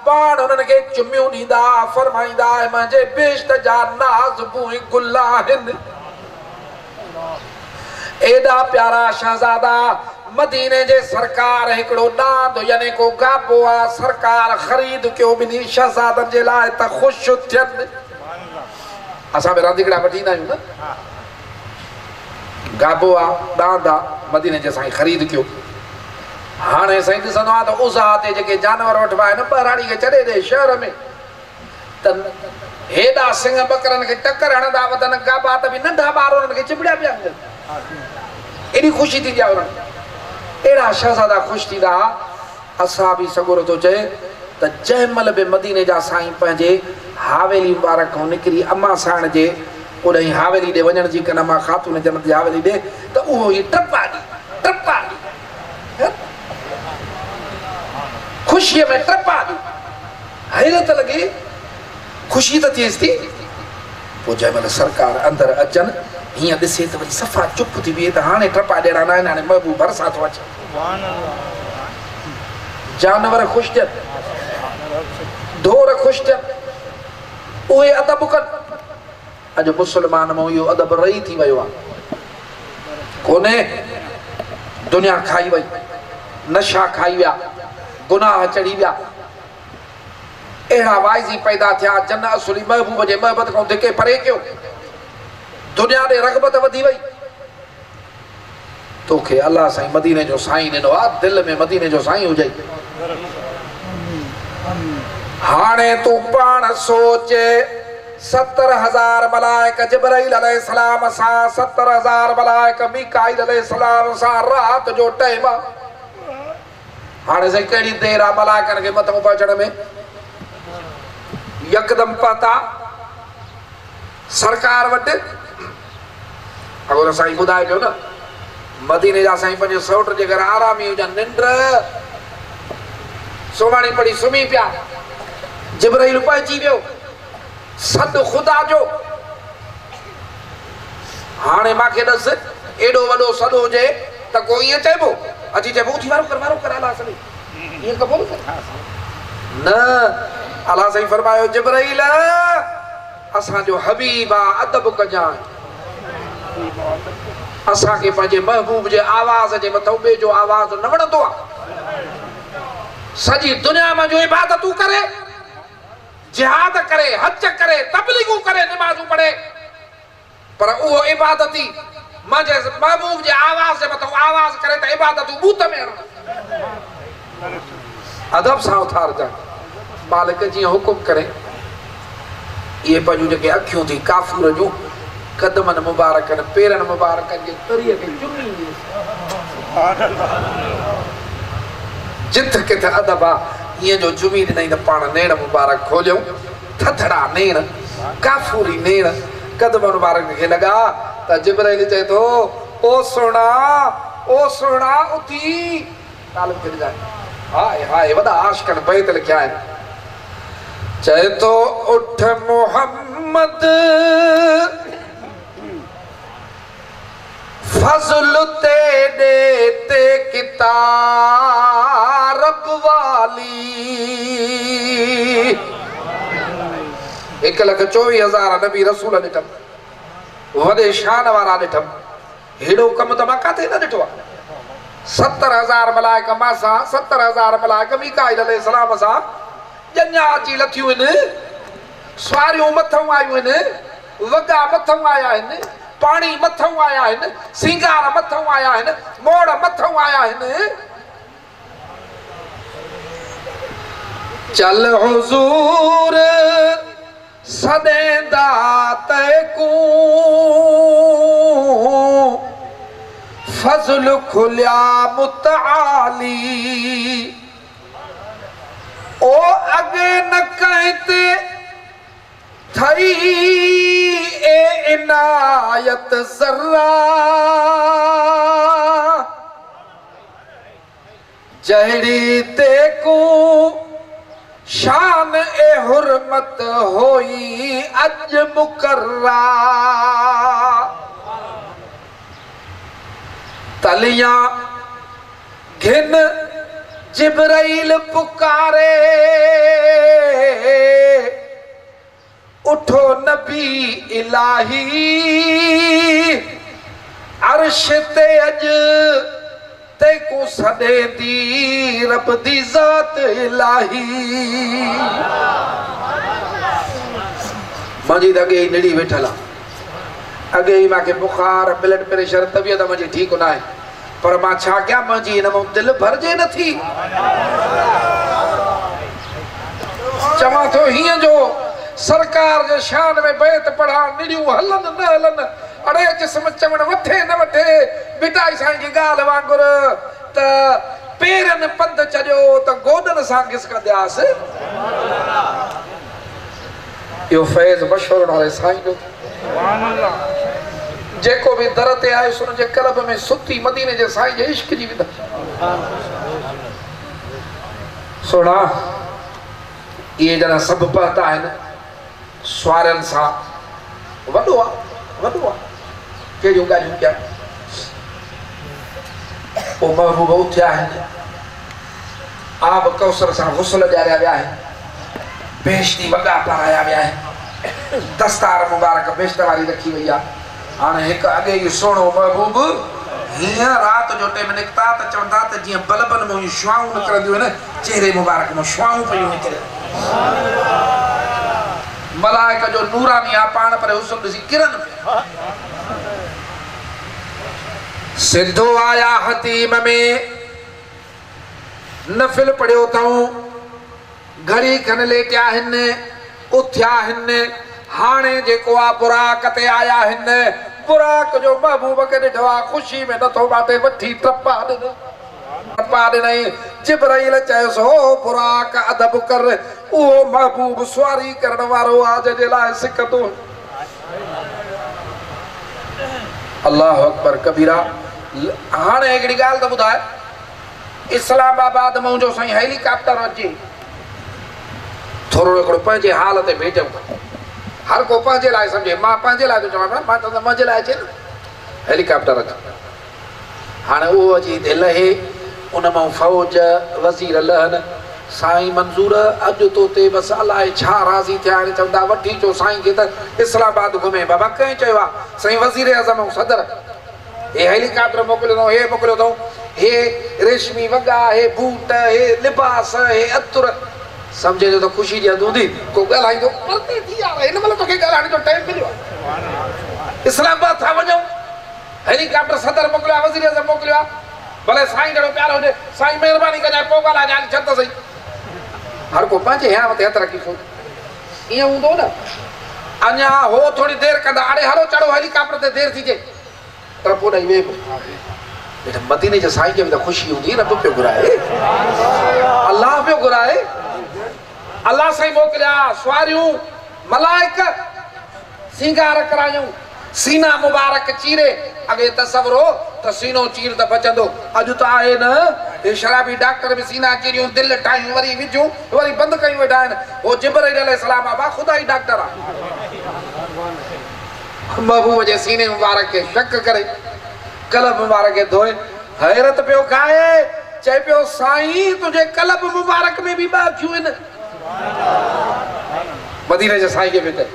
पाण उन्हनि खे चुमियूं ॾींदा फरमाईंदा मुंहिंजे बेश्त जा नाज़ गुल आहिनि एॾा प्यारा शहज़ादा मदीने जे सरकार हिकिड़ो नांद यानी को गाबो आहे सरकार ख़रीद कयो ॿिन्ही शहज़ादनि जे लाइ त ख़ुशि थियनि असां बि रांदीगड़ा वठींदा आहियूं न गाबो आहे नांद आहे मदीने जे साईं ख़रीद कयो हाणे साईं ॾिसंदो आहे त उज़ा ते जेके जानवर वठिबा आहिनि ॿराड़ी खे छॾे ॾे शहर में त हेॾा सिंह बकरनि खे टकर हणंदा वधनि गाबा त बि नंढा ॿार उन्हनि खे चिबड़िया पिया वञनि एॾी ख़ुशी थींदी आहे उन्हनि अहिड़ा शहज़ादा ख़ुशि थींदा असां बि सगुर थो चए त जंहिं महिल बि मदीने जा साईं पंहिंजे हावेली मुबारक खां निकिरी अमा साण जे ओॾां हावेली ॾे वञण जी कन मां ख़ातून जन्नत जी हावेली ॾे त उहो ई टपा ॾी ख़ुशीअ में टपा ॾी हैरत लॻे ख़ुशी त थिएसि थी पोइ जंहिं महिल सरकार अंदरि अचनि हीअं ॾिसे त वरी सफ़ा चुप थी बीहे त हाणे टपा ॾियणा न आहिनि हाणे महबूब भरिसां थो अचे जानवर ख़ुशि थियनि ढोर ख़ुशि थियनि उहे अदब कनि अॼु मुस्लमान मां इहो अदब रही थी वियो आहे कोन्हे दुनिया खाई वई नशा खाई विया गुनाह चढ़ी विया अहिड़ा वाइज़ी पैदा थिया जन असुली महबूब जे मोहब्बत खां धिके परे कयो दुनिया ॾे रग़बत वधी वई तोखे अल्लाह साईं मदीने जो साईं ॾिनो आहे, दिल में मदीने जो साईं हुजे। हाणे तू पाण सोचे 70,000 मलाइक जिब्राइल अलैहिस्सलाम सां 70,000 मलाइक मीकाईल अलैहिस्सलाम सां रात जो टाइम। हाणे साईं कहिड़ी देर आहे मलाइकनि खे मथां पहुचण में? यकदम पता सरकार वटि अगरि साईं ॿुधाइजो न मदीने जा साईं पंहिंजे सौट जे घर आरामी हुजनि, निंड सुभाणे पड़ी सुम्ही पिया, जिब्राइल पहुची वियो, सद खुदा जो। हाणे मूंखे ॾस एॾो वॾो सद हुजे त को ईअं चइबो अची चइबो उथी वारो कर अलाह साईं ईअं क़बूल कर न। अलाह साईं फरमायो जिब्राइल असांजो हबीब आहे, अदब कजांइ। असांखे पंहिंजे महबूब जे आवाज़ जे मथां ॿिए जो आवाज़ न वणंदो आहे। सॼी दुनिया में जो इबादतूं करे, जिहाद करे, हज करे, तबलीगूं करे, नमाज़ूं पढ़े, पर उहो इबादती मुंहिंजे महबूब जे आवाज़ जे मथां आवाज़ करे त इबादतूं बूत में अदब सां उथारजांइ। मालिक जीअं हुकुम करे इहे पंहिंजूं जेके अखियूं थी काफ़ूर जूं कदमनि मुबारकनि पेरनि मुबारकनि जे तरीअ खे चुमी जिथ किथे अदब आहे ईअं जो चुमी ॾिनई त पाण नेण मुबारक खोलियूं, थथड़ा नेण काफ़ूरी नेण कदम मुबारक खे लॻा त जिब्राइल चए थो ओ सोना उथी तालिब खे ॾिजाए। हाय हाय वॾा आशिक़नि बैत लिखिया आहिनि। चए तो उठ मोहम्मद फज़ल तेरे ते किताब वाली 1,24,000 नबी रसूल ॾिठम, वॾे शान वारा ॾिठम। हेड़ो कम त मां काथे न ॾिठो आहे। 70,000 मलाइक मां सां 70,000 मलाइक मीकाईल अलैहिस्सलाम सां ॼञा अची लथियूं आहिनि, सवारियूं मथां आयूं आहिनि, वॻा मथां आया आहिनि, पाणी मथां आया आहिनि, सिंगार मथां आया आहिनि, मोड़ मथां आया आहिनि। चल हुज़ूर सदेंदा तैकू फज़ल खुलिया मुतआली ओ अगे न कहते थई ए इनायत जर्रा जहड़ी तेकू शान ए हुरमत होई अज मुकर्रा तलियां घिन जिब्राइल पुकारे उठो नबी इलाही अर्श ते अज तेको सदे दी रब दी ज़ात इलाही। मुंहिंजी त अॻे ई निड़ी वेठल आहे, अॻे ई मूंखे बुखार ब्लड प्रेशर तबियत मुंहिंजी ठीकु न आहे, पर मां छा कयां मुंहिंजी हिन मां दिलि भरिजे नथी। चवां थो हीअं जो सरकार जे शान में बैत पढ़ा निड़ियूं हलन न हलन, अड़े जिस्म चवण वठे न वठे, बिटाई साईं जी ॻाल्हि वांगुर त पेरनि पंध चढ़ियो त गोॾनि सां घिसकंदासीं। इहो फैज़ मशहूर वारे साईं जो जेको भी दर ते आयो सुन जे कल्ब में सुती मदीने जे साईं जे इश्क जी विदा। सोना ये जना सब पता है न स्वारन सा वडो के जो गाजू क्या ओ महबूब उठया है आब कौसर सा गुस्ल जाया गया है, बेशती वगा पाया गया है, दस्तार मुबारक बेशत वाली रखी वई है। हाँ एक अगे ये सोनो महबूब हिया रात जो टाइम निकता त चवंदा त जियां बलबन में शुआऊं निकरंदियूं न चेहरे मुबारक में शुआऊं पयूं निकरे। मलाइका जो नूरानी आ पाण पर हुस्न ॾिसी किरन सिद्धो आया हतीम में नफिल पढ़ियो अथऊं घड़ी खन लेटिया आहिनि उथिया आहिनि हाणे जेको आहे बुराक ते आया आहिनि बुराक जो महबूब खे ॾिठो आहे ख़ुशी में नथो बाटे वठी टपा ॾिनई जिब्राइल चयोसि हो बुराक अदब कर उहो महबूब सवारी करण वारो आहे जंहिंजे लाइ सिकंदो अल्लाह अकबर कबीरा। हाणे हिकिड़ी ॻाल्हि त ॿुधाए इस्लामाबाद में मुंहिंजो साईं हेलीकॉप्टर अचे थोरो हिकिड़ो पंहिंजे हाल ते भेटूं हर को पंहिंजे लाइ सम्झे मां पंहिंजे लाइ थो चवां मां त मुंहिंजे लाइ अचे न हेलीकॉप्टर अचे हाणे उहो अची हिते लहे उन मां फ़ौज वज़ीर लहनि साईं मंज़ूर अॼु तो ते बसि अलाए छा राज़ी थिया आहिनि चवंदा वठी अचो साईं खे त इस्लामाबाद घुमे बाबा कंहिं चयो आहे साईं वज़ीर आज़म ऐं सदर हे हेलीकॉप्टर मोकिलियो अथऊं हे मोकिलियो अथऊं हे रेशमी वॻा हे बूट हे लिबास हे अतुर सम्झे जो त ख़ुशी जी हद हूंदी को ॻाल्हाईंदो हिन महिल तोखे ॻाल्हाइण जो टाइम मिलियो आहे इस्लामाबाद था वञूं हेलीकॉप्टर सदर मोकिलियो आहे वज़ीर आज़म मोकिलियो आहे भले साईं जहिड़ो प्यारो हुजे साईं महिरबानी कजांइ पोइ ॻाल्हाइजांइ छॾ त सही हर को पंहिंजे हियां ते हथ रखी सो ईअं हूंदो न अञा हो थोरी देरि कंदा अड़े हलो चढ़ो हेलीकॉप्टर ते देरि थी थिए पर पोइ ॾेई वेह मदीने जे साईं खे बि त ख़ुशी हूंदी न पियो घुराए अलाह पियो घुराए अलाह साईं मोकिलिया सवारियूं मलाइक सिंगार करायूं सीना मुबारक चीरे अॻे तसवर हो त सीनो चीर त बचंदो अॼु त आहे न हे शराबी डॉक्टर बि सीना चीरियूं दिलि ठाहियूं वरी विझूं वरी बंदि कयूं वेठा आहिनि हो जिब्राइल अलैहिस्सलाम आहे ख़ुदा ई डॉक्टर आहे महबूब जे सीने मुबारक खे शक करे कलब मुबारक खे धोए हैरत पियो खाए चए पियो साईं तुंहिंजे कलब मुबारक में बि ॿ अखियूं आहिनि मदीने जे साईं खे बि चए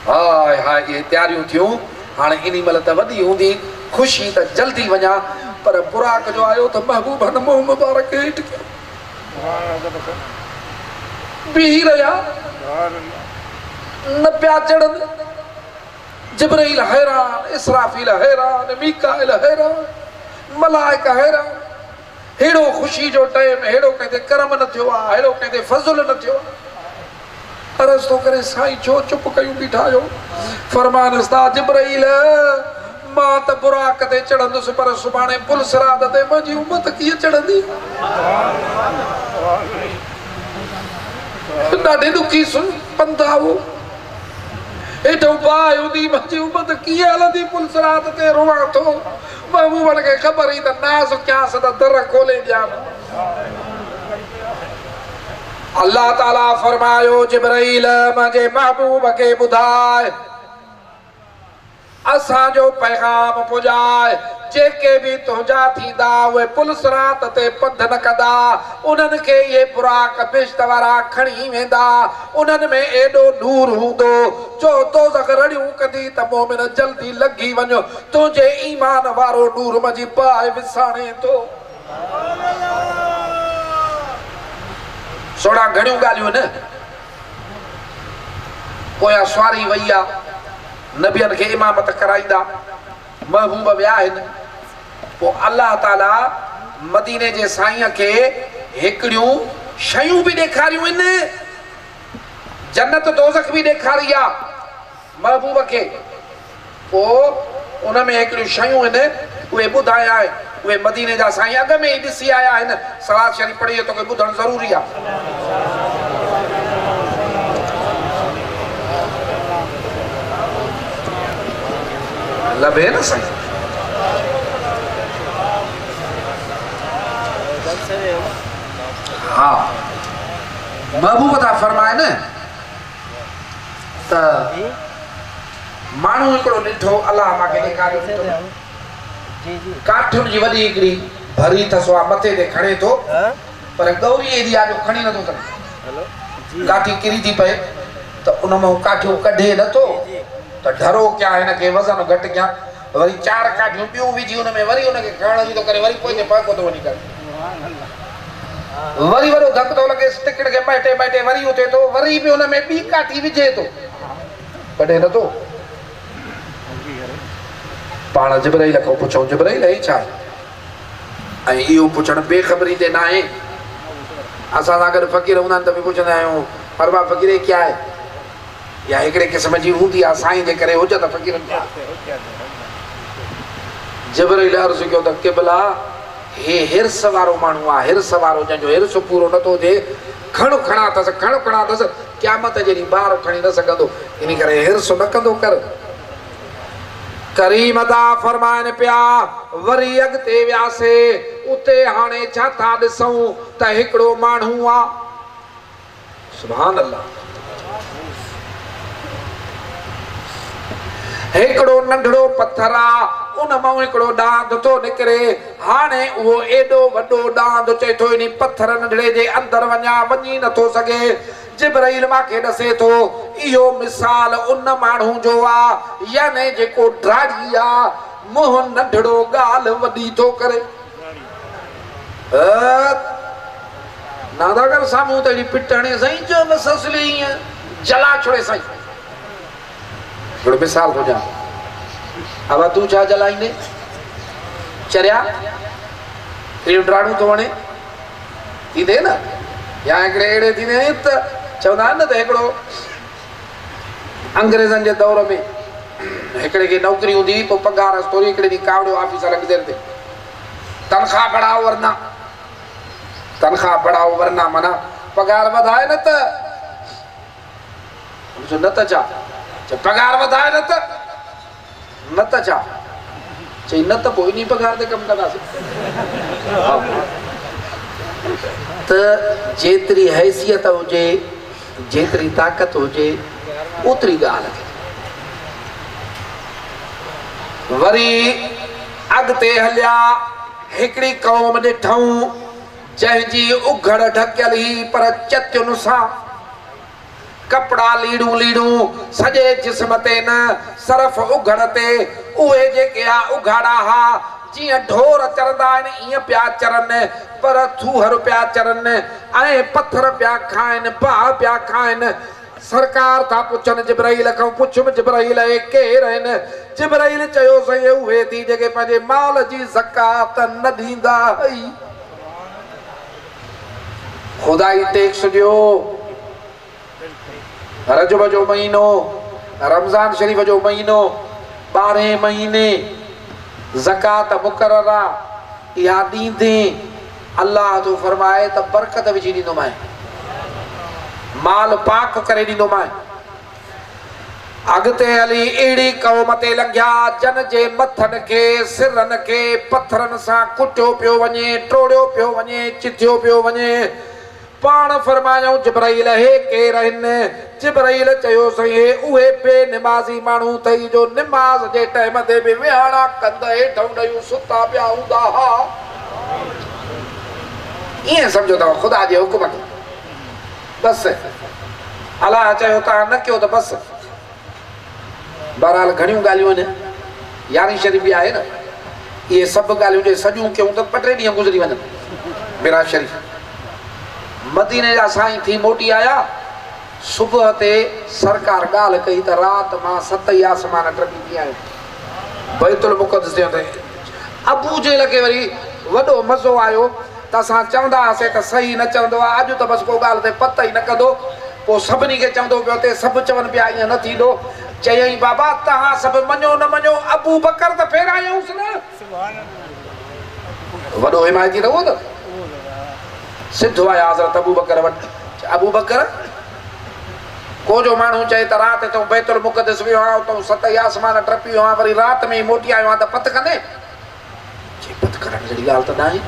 हाय हाय इहे तयारियूं थियूं हाणे इन महिल त वॾी हूंदी ख़ुशी त जल्दी वञा पर बुराक जो आयो त महबूब हिन मुंहुं मुबारक खे हेठि कयो बीही रहिया न पिया चढ़नि जिब्राइल हैरान इसराफील हैरान मीकाइल हैरान मलाइका हैरान हेड़ो ख़ुशी जो टाइम हेड़ो कंहिं ते करम न थियो आहे हेड़ो कंहिं ते फज़ुल न थियो आहे अर्ज़ थो करे साईं छो चुप कयूं बीठा आहियो फरमानस था जिब्राइल मां त बुराक ते चढ़ंदुसि पर सुभाणे पुलसरात ते मुंहिंजी उमत कीअं चढ़ंदी ॾाढी ॾुखी पंध आहे उहो हेठो बाहि हूंदी मुंहिंजी उमत कीअं हलंदी पुलसरात ते रोवां थो महबूबनि खे ख़बर ई त नाज़ कयांसि त दर खोले ॾियां अल्लाह ताला फरमायो जिब्राइल मुंहिंजे महबूब खे ॿुधाए असांजो पैगाम पुॼाए जेके बि तुंहिंजा थींदा उहे पुलसरात ते पंध न कंदा उन्हनि खे इहे बुराक बिश्त वारा खणी वेंदा उन्हनि में एॾो नूर हूंदो जो दोज़ख रड़ियूं कंदी त मोमिन जल्दी लॻी वञो तुंहिंजे ईमान वारो नूर मुंहिंजी बाहि विसाणे थो सोड़ा घणियूं ॻाल्हियूं न पोयां सवारी वई आहे नबियनि खे इमामत कराईंदा महबूब विया आहिनि पोइ अल्लाह ताला मदीने जे साईं खे हिकिड़ियूं शयूं बि ॾेखारियूं आहिनि जन्नत दोज़ख बि ॾेखारी आहे महबूब खे पोइ उन में हिकिड़ियूं शयूं आहिनि उहे ॿुधाया उहे मदीने जा साईं अॻ में ई ॾिसी आया आहिनि सलाद शरीफ़ पढ़ी तोखे ॿुधणु ज़रूरी आहे लभे न साईं हा महबूब था फरमाए न त माण्हू हिकिड़ो ॾिठो अलाह मूंखे ॾेखारियो काठुनि जी वॾी हिकिड़ी भरी अथसि मथे ते खणे थो पर गौरी एॾी आहे जो खणी नथो सघे काठी किरी थी पए त उन मां काठियूं कढे नथो त डरो क्या हिनखे वज़न घटि कयां वरी 4 काठियूं ॿियूं विझी हुन में वरी हुनखे खणण जी थो करे वरी पोइ पको थो वञी करे वरी वॾो धक थो लॻे टिकट खे बैठे बैठे वरी उथे थो वरी बि हुन में ॿी काठी विझे थो कढे नथो पाण जिब्राइल खां पुछूं जिब्राइल हे छा ऐं इहो पुछणु बेख़बरी ते न आहे असां सां गॾु फ़क़ीर हूंदा आहिनि त बि पुछंदा आहियूं परवा फ़क़ीर क्या आहे या हिकिड़े क़िस्म जी हूंदी आहे साईं जे करे हुजे त फ़क़ीरनि खे जिब्राइल अर्ज़ु कयो त क़िबला हे हिर्स वारो माण्हू आहे हिर्स वारो जंहिंजो हिर्स पूरो नथो थिए खणो खणा अथसि क़यामत जहिड़ी ॿार खणी न सघंदो इन करे हिर्स न कंदो कर करीम अदा फरमाइनि पिया वरी अॻिते वियासीं उते हाणे छा था ॾिसूं त हिकिड़ो माण्हू आहे सुभान अल्लाह हिकिड़ो नंढड़ो पत्थर आहे उन मां हिकिड़ो ॾांद थो निकिरे हाणे उहो एॾो वॾो ॾांद चए थो इन पत्थर नंढड़े जे अंदरि वञी नथो सघे जिब्राइल मांखे ॾसे थो इहो मिसाल उन माण्हू जो आहे याने जेको ड्राड़ी आहे मुंहुं नंढड़ो ॻाल्हि वॾी थो करे नादा कर साम्हूं त अहिड़ी पिट हणे साईं जो बसि असली ईअं जला छोड़े साईं हिकिड़ो मिसाल थो ॾियां अब तूं छा जलाईंदे चरिया इहो ड्राड़ू थो वणे थींदे न या हिकिड़े अहिड़े थींदे त चवंदा आहिनि न त हिकिड़ो अंग्रेज़नि जे दौर में हिकिड़े खे नौकिरी हूंदी हुई पोइ पघार थोरी हिकिड़े ॾींहुं कावड़ियो ऑफिसर लॻी ते तनख़्वाह बढ़ाओ वरना माना पघार वधाए न त छा पघार वधाए न त छा चई न त पोइ इन पघार ते कमु कंदासीं त जेतिरी हैसियत हुजे जेतिरी ताक़त हुजे ओतिरी ॻाल्हि वरी अॻिते हलिया हिकिड़ी क़ौम ॾिठूं जंहिंजी उघड़ ढकियल हुई पर चतियुनि सां कपड़ा लीड़ू सॼे जिस्म ते न सिर्फ़ उघड़ ते उहे जेके उघाड़ा हा जियां ढोर चरंदा आहिनि ईअं पिया चरनि पर थूहर पिया चरनि ऐं पत्थर पिया खाइनि बाह पिया खाइनि सरकार था पुछनि जिब्राइल खां पुछुमि जिब्राइल हे केरु आहिनि जिब्राइल चयो साईं उहे थी जेके पंहिंजे माल जी ज़कात न ॾींदा हुई खुदाई टैक्स ॾियो रजब जो महीनो रमज़ान शरीफ़ जो महीनो 12 महीने ज़कात मुक़रर आहे इहा ॾींदे अल्लाह जो फरमाए त बरकत विझी ॾींदोमांइ माल पाक करे ॾींदोमांइ अॻिते हली अहिड़ी क़ौम ते लॻिया जन जे मथनि खे सिरनि खे पथरनि सां कुटियो पियो वञे टोड़ियो पियो वञे चिथियो पियो वञे पाण फरमायूं जिब्राइल हे केरु आहिनि जिब्राइल चयो साईं उहे बेनिमाज़ी माण्हू अथई जो निमाज़ जे टाइम ते बि विहाड़ा कंद हेठि ॾेयूं सुता पिया हूंदा हा ईअं सम्झो अथव ख़ुदा जे हुकुम खे बसि अलाह चयो तव्हां न कयो त बसि बहरहाल घणियूं ॻाल्हियूं आहिनि यारहीं शरीफ़ बि आहे न इहे सभु ॻाल्हियूं जे सॼियूं कयूं त 2-3 ॾींहं गुज़री वञनि मेरा शरीफ़ मदीने जा साईं थी मोटी आया सुबुह ते सरकार ॻाल्हि कई त राति मां 7 आसमान टपी आहियूं बैतुल मुक़द्दस ते अबू जेल खे वरी वॾो मज़ो आयो त असां चवंदा हुआसीं त सही न चवंदो आहे अॼु त बसि को ॻाल्हि ते पत ई न कंदो पोइ सभिनी खे चवंदो पियो ते सभु चवनि पिया ईअं न थींदो चयईं बाबा तव्हां सभु मञो न मञो अबू बकर त फेरायूंसि न वॾो हिमायती रहो न सिद्धो आया हज़रत अबू बकर वटि अबू बकर को जो माण्हू चए त राति तूं बैतुल मुक़द्दस वियो आहियां तूं 7 आसमान टपी वियो आहियां वरी राति में ई मोटी आयो आहियां त पत कंदे चई पत करण जहिड़ी ॻाल्हि त न आहे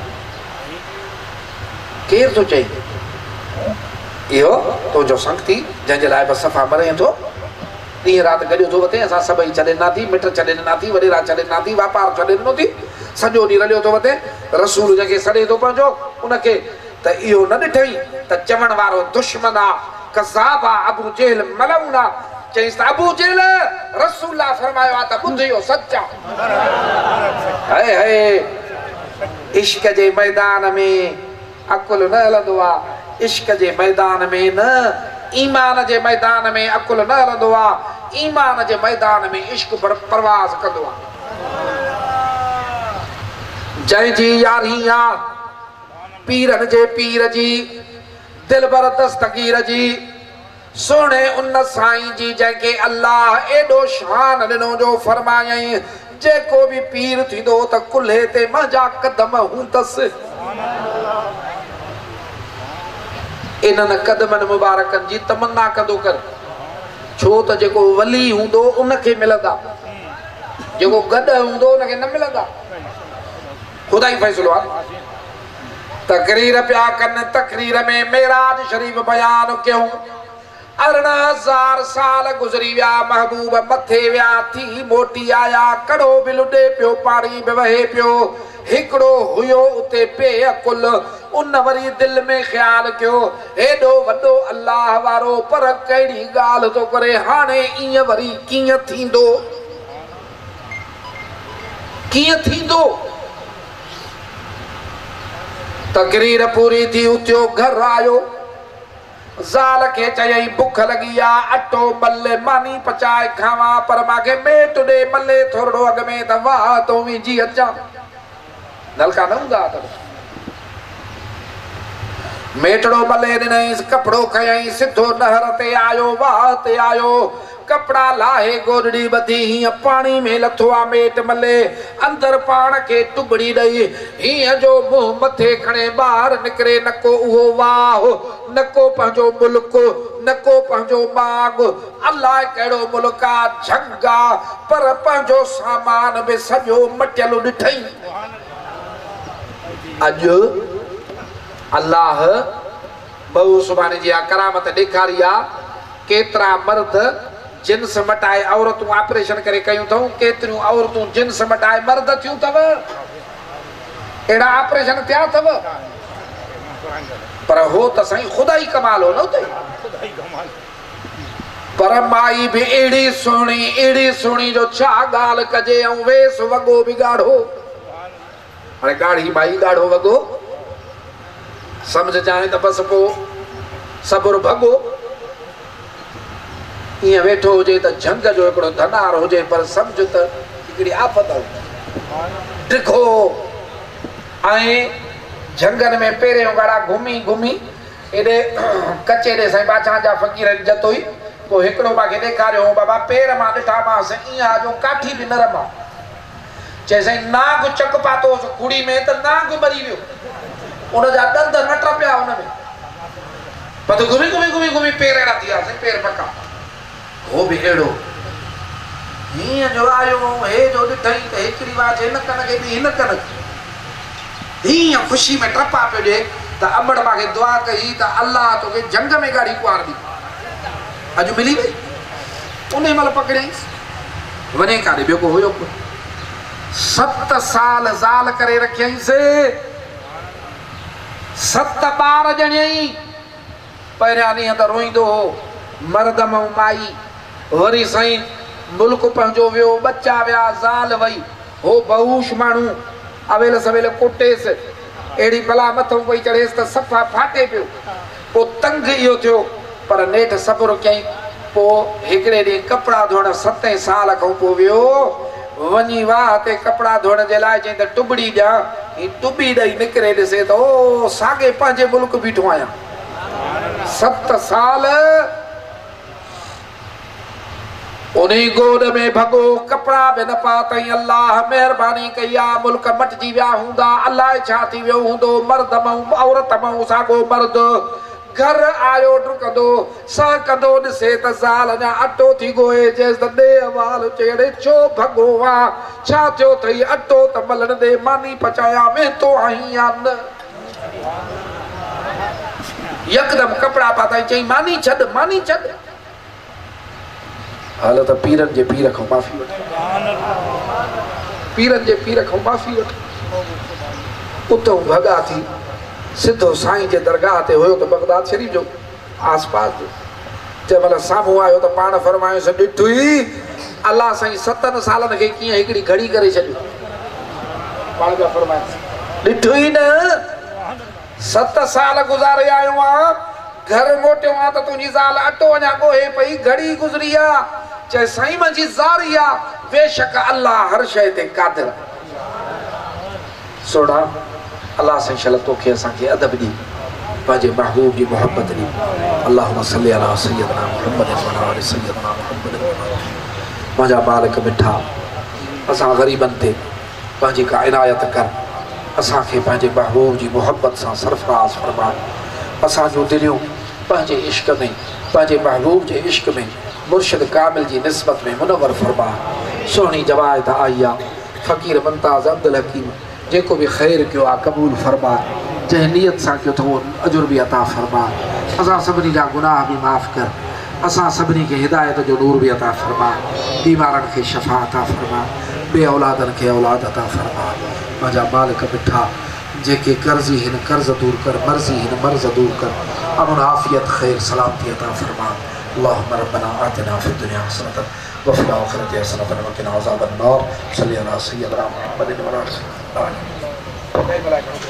केरु थो चई इहो तुंहिंजो संग थी जंहिंजे लाइ बसि सफ़ा मरे थो ॾींहुं राति गॾियो थो वठे असां सभई छॾे ॾिनाथी मिट छॾे ॾिनाथी वॾेरा छॾे ॾिनाथी वापार छॾे ॾिनो थी सॼो ॾींहुं रलियो थो वठे रसूल जंहिंखे सॾे थो पंहिंजो उनखे त इहो न ॾिठई त चवण वारो दुश्मन आहे कज़ाब आहे अबू जेल मलऊन आहे चईंसि त अबू जेल रसूल फरमायो आहे त ॿुध इहो सच आहे हे इश्क जे मैदान में अकुल न हलंदो आहे इश्क जे मैदान में न ईमान जे मैदान में अकुल न हलंदो आहे ईमान जे मैदान में इश्क परवाज़ कंदो आहे जंहिंजी यारी आ पीरनि जे पीर जी दिलबर दस्तगीर जी सोने उन साईं जी जंहिंखे अल्लाह एॾो शान ॾिनो जो फरमायई जेको बि पीर थींदो त कुल्हे ते मुंहिंजा कदम हूंदसि। इन्हनि कदमनि मुबारकनि जी तमन्ना कंदो कर छो त जेको वली हूंदो उनखे मिलंदा जेको गॾु हूंदो उनखे न मिलंदा। ख़ुदा ई फ़ैसिलो आहे। तकरीर पिया कनि तकरीर में मेराज शरीफ़ बयान कयूं 18,000 साल गुज़री विया महबूब मथे विया थी मोटी आया कड़ो बि लुॾे पियो पाणी बि वहे पियो हिकिड़ो हुयो उते बेअकुल उन वरी दिलि में ख़्यालु कयो हेॾो वॾो अल्लाह वारो पर कहिड़ी ॻाल्हि थो करे हाणे ईअं वरी कीअं थींदो कीअं थींदो। तकरीर पूरी थी उथियो घर आयो ज़ाल खे चयई बुख लॻी आहे अटो मले मानी पचाए खावां पर मूंखे मेट ॾे मले थोरो अॻ में त वाह तो विझी अचां नलका न हूंदा त मेटड़ो मले ॾिनईंसि कपिड़ो खयईं सिधो नहर ते आयो वाह ते आयो कपड़ा लाहे गोदड़ी बधी हीअं पाणी में लथो आहे मेट मले अंदर पाण खे टुबड़ी ॾेई हीअं जो मुंहुं मथे खणे ॿाहिरि निकिरे न को उहो वाह न को पंहिंजो मुल्क न को पंहिंजो बाग अलाह कहिड़ो मुल्क आहे झंग आहे पर पंहिंजो सामान बि सॼो मटियल ॾिठई। अॼु अल्लाह बहु सुभाणे जी करामत ॾेखारी आहे केतिरा मर्द जिन्स मटाए औरतूं ऑपरेशन करे कयूं अथऊं केतिरियूं औरतूं जिन्स मटाए मर्द थियूं अथव अहिड़ा ऑपरेशन थिया अथव पर हो त साईं ख़ुदा ई कमाल हो न पर माई बि अहिड़ी सुहिणी जो छा ॻाल्हि कजे ऐं वेस वॻो बि ॻाढ़ो हाणे ॻाढ़ी माई ॻाढ़ो वॻो सम्झ चाहे त बसि पोइ सबुर भॻो ईअं वेठो हुजे त झंग जो हिकिड़ो धनार हुजे पर सम्झ त हिकिड़ी आफ़त टिखो ऐं झंगनि में पहिरियों वारा घुमी घुमी एॾे कचे ॾे साईं बादशाह जा फ़क़ीर जत हुई पोइ हिकिड़ो मूंखे ॾेखारियो बाबा पेर मां ॾिठामांसि ईअं आहे जो काठी बि नरम आहे चए साईं नाग चक पातोसि कुड़ी में त नाग मरी वियो उनजा ॾंद न टपिया हुन में पर घुमी घुमी घुमी घुमी पेर अहिड़ा थी वियासीं पेर पका हो बि अहिड़ो हीअं जो आयो हे जो ॾिठई त हिकिड़ी वाच हिन कन खे ॿी हिन कन हीअं ख़ुशी में टपा पियो ॾिए त अमड़ मूंखे दुआ कई त अल्लाह तोखे जंग में गाड़ी कुआर ॾी अॼु मिली वई उन महिल पकड़ियईंसि वञे काॾे ॿियो को हुयो 7 साल ज़ाल करे रखियईंसि 7 ॿार ॼणियई पहिरियां ॾींहं त रोईंदो हो मर्द ऐं माई वरी साईं मुल्क पंहिंजो वियो बच्चा विया ज़ाल वई हो बहूश माण्हू अवेल सवेल कुटेसि अहिड़ी भला मथां पई चढ़ेसि त सफ़ा फाटे पियो पोइ तंग इहो थियो पर नेठ सबुर कयईं पोइ हिकिड़े ॾींहुं कपिड़ा धोइण 7 साल खां पोइ वियो वञी वाह ते कपिड़ा धोइण जे लाइ चई त टुबड़ी ॾियां ही टुबी ॾेई निकिरे ॾिसे त ओ साॻे पंहिंजे मुल्क बीठो आहियां 7 साल उन्हीं गोद में भगो कपड़ा बि न पातई अल्लाह मेहरबानी कई आहे मुल्क मटिजी विया हूंदा अलाह छा थी वियो हूंदो मर्द ऐं औरत ऐं साॻो मर्द घर आयो डुकंदो सा कंदो ॾिसे त ज़ाल अञा अटो थी ॻोहे चएसि त ॾे वाल चेड़े छो भॻो आहे छा थियो अथई अटो त मलण दे मानी पचाया में तो आहीं या न यकदमि कपिड़ा पातई चई मानी छॾ हाल त पीरनि जे पीर खां माफ़ी वठ पीरनि जे पीर खां माफ़ी वठ उतां भॻा थी सिधो साईं जे दरगाह ते हुयो त बगदाद शरीफ़ जो आस पास जो जंहिं महिल साम्हूं आयो त पाण फरमायोसि ॾिठुई अलाह साईं 7 सालनि खे कीअं हिकिड़ी घड़ी करे छॾियो पाण पिया फरमायोसि ॾिठुई न 7 साल गुज़ारे आयो आहियां घर मोटियो आहे त तुंहिंजी ज़ाल अटो अञा ॻोहे पई घड़ी गुज़री आहे चए साईं मुंहिंजी ज़ारी आहे बेशक अल्लाह हर शइ ते क़ादिर सोड़ा अल्लाह से इंशाल्लाह तोखे असांखे अदब दी पंहिंजे महबूब जी मोहब्बत दी अल्लाहुम्मा सल्ली अला सय्यदना मुहम्मद व अला आलि सय्यदना मुहम्मद मुंहिंजा मालिक मिठा असां ग़रीबनि ते पंहिंजी का इनायत कर असांखे पंहिंजे महबूब जी मोहब्बत सां सरफराज़ फरमा असांजूं दिलियूं पंहिंजे इश्क में पंहिंजे महबूब जे इश्क में मुर्शिद कामिल जी निस्बत में मुनव्वर फरमा सोहणी जवायत आई आहे फ़कीर मुमताज़ अब्दुल हकीम जेको भी ख़ैर कयो आहे क़बूल फरमा जंहिं नियत सां कयो अथव अजुर बि अता फरमा असां सभिनी जा गुनाह बि माफ़ कर असां सभिनी खे हिदायत जो नूर बि अता फरमा बीमारनि खे शफ़ा अता फरमा बे औलादनि खे औलाद अता फरमा मुंहिंजा मालिक मिठा जेके कर्ज़ी हिन कर्ज़ दूर कर मर्ज़ी हिन मर्ज़ दूर कर अमन आफ़ियत ख़ैर सलामती अता फरमा अल्लाहुम्मा रब्बना आतिना फ़िद दुनिया हसनतन व फ़िल आख़िरति हसनतन व क़िना अज़ाबन नार सल्ली अला सय्यिदना मुहम्मदिन व अला आलिहि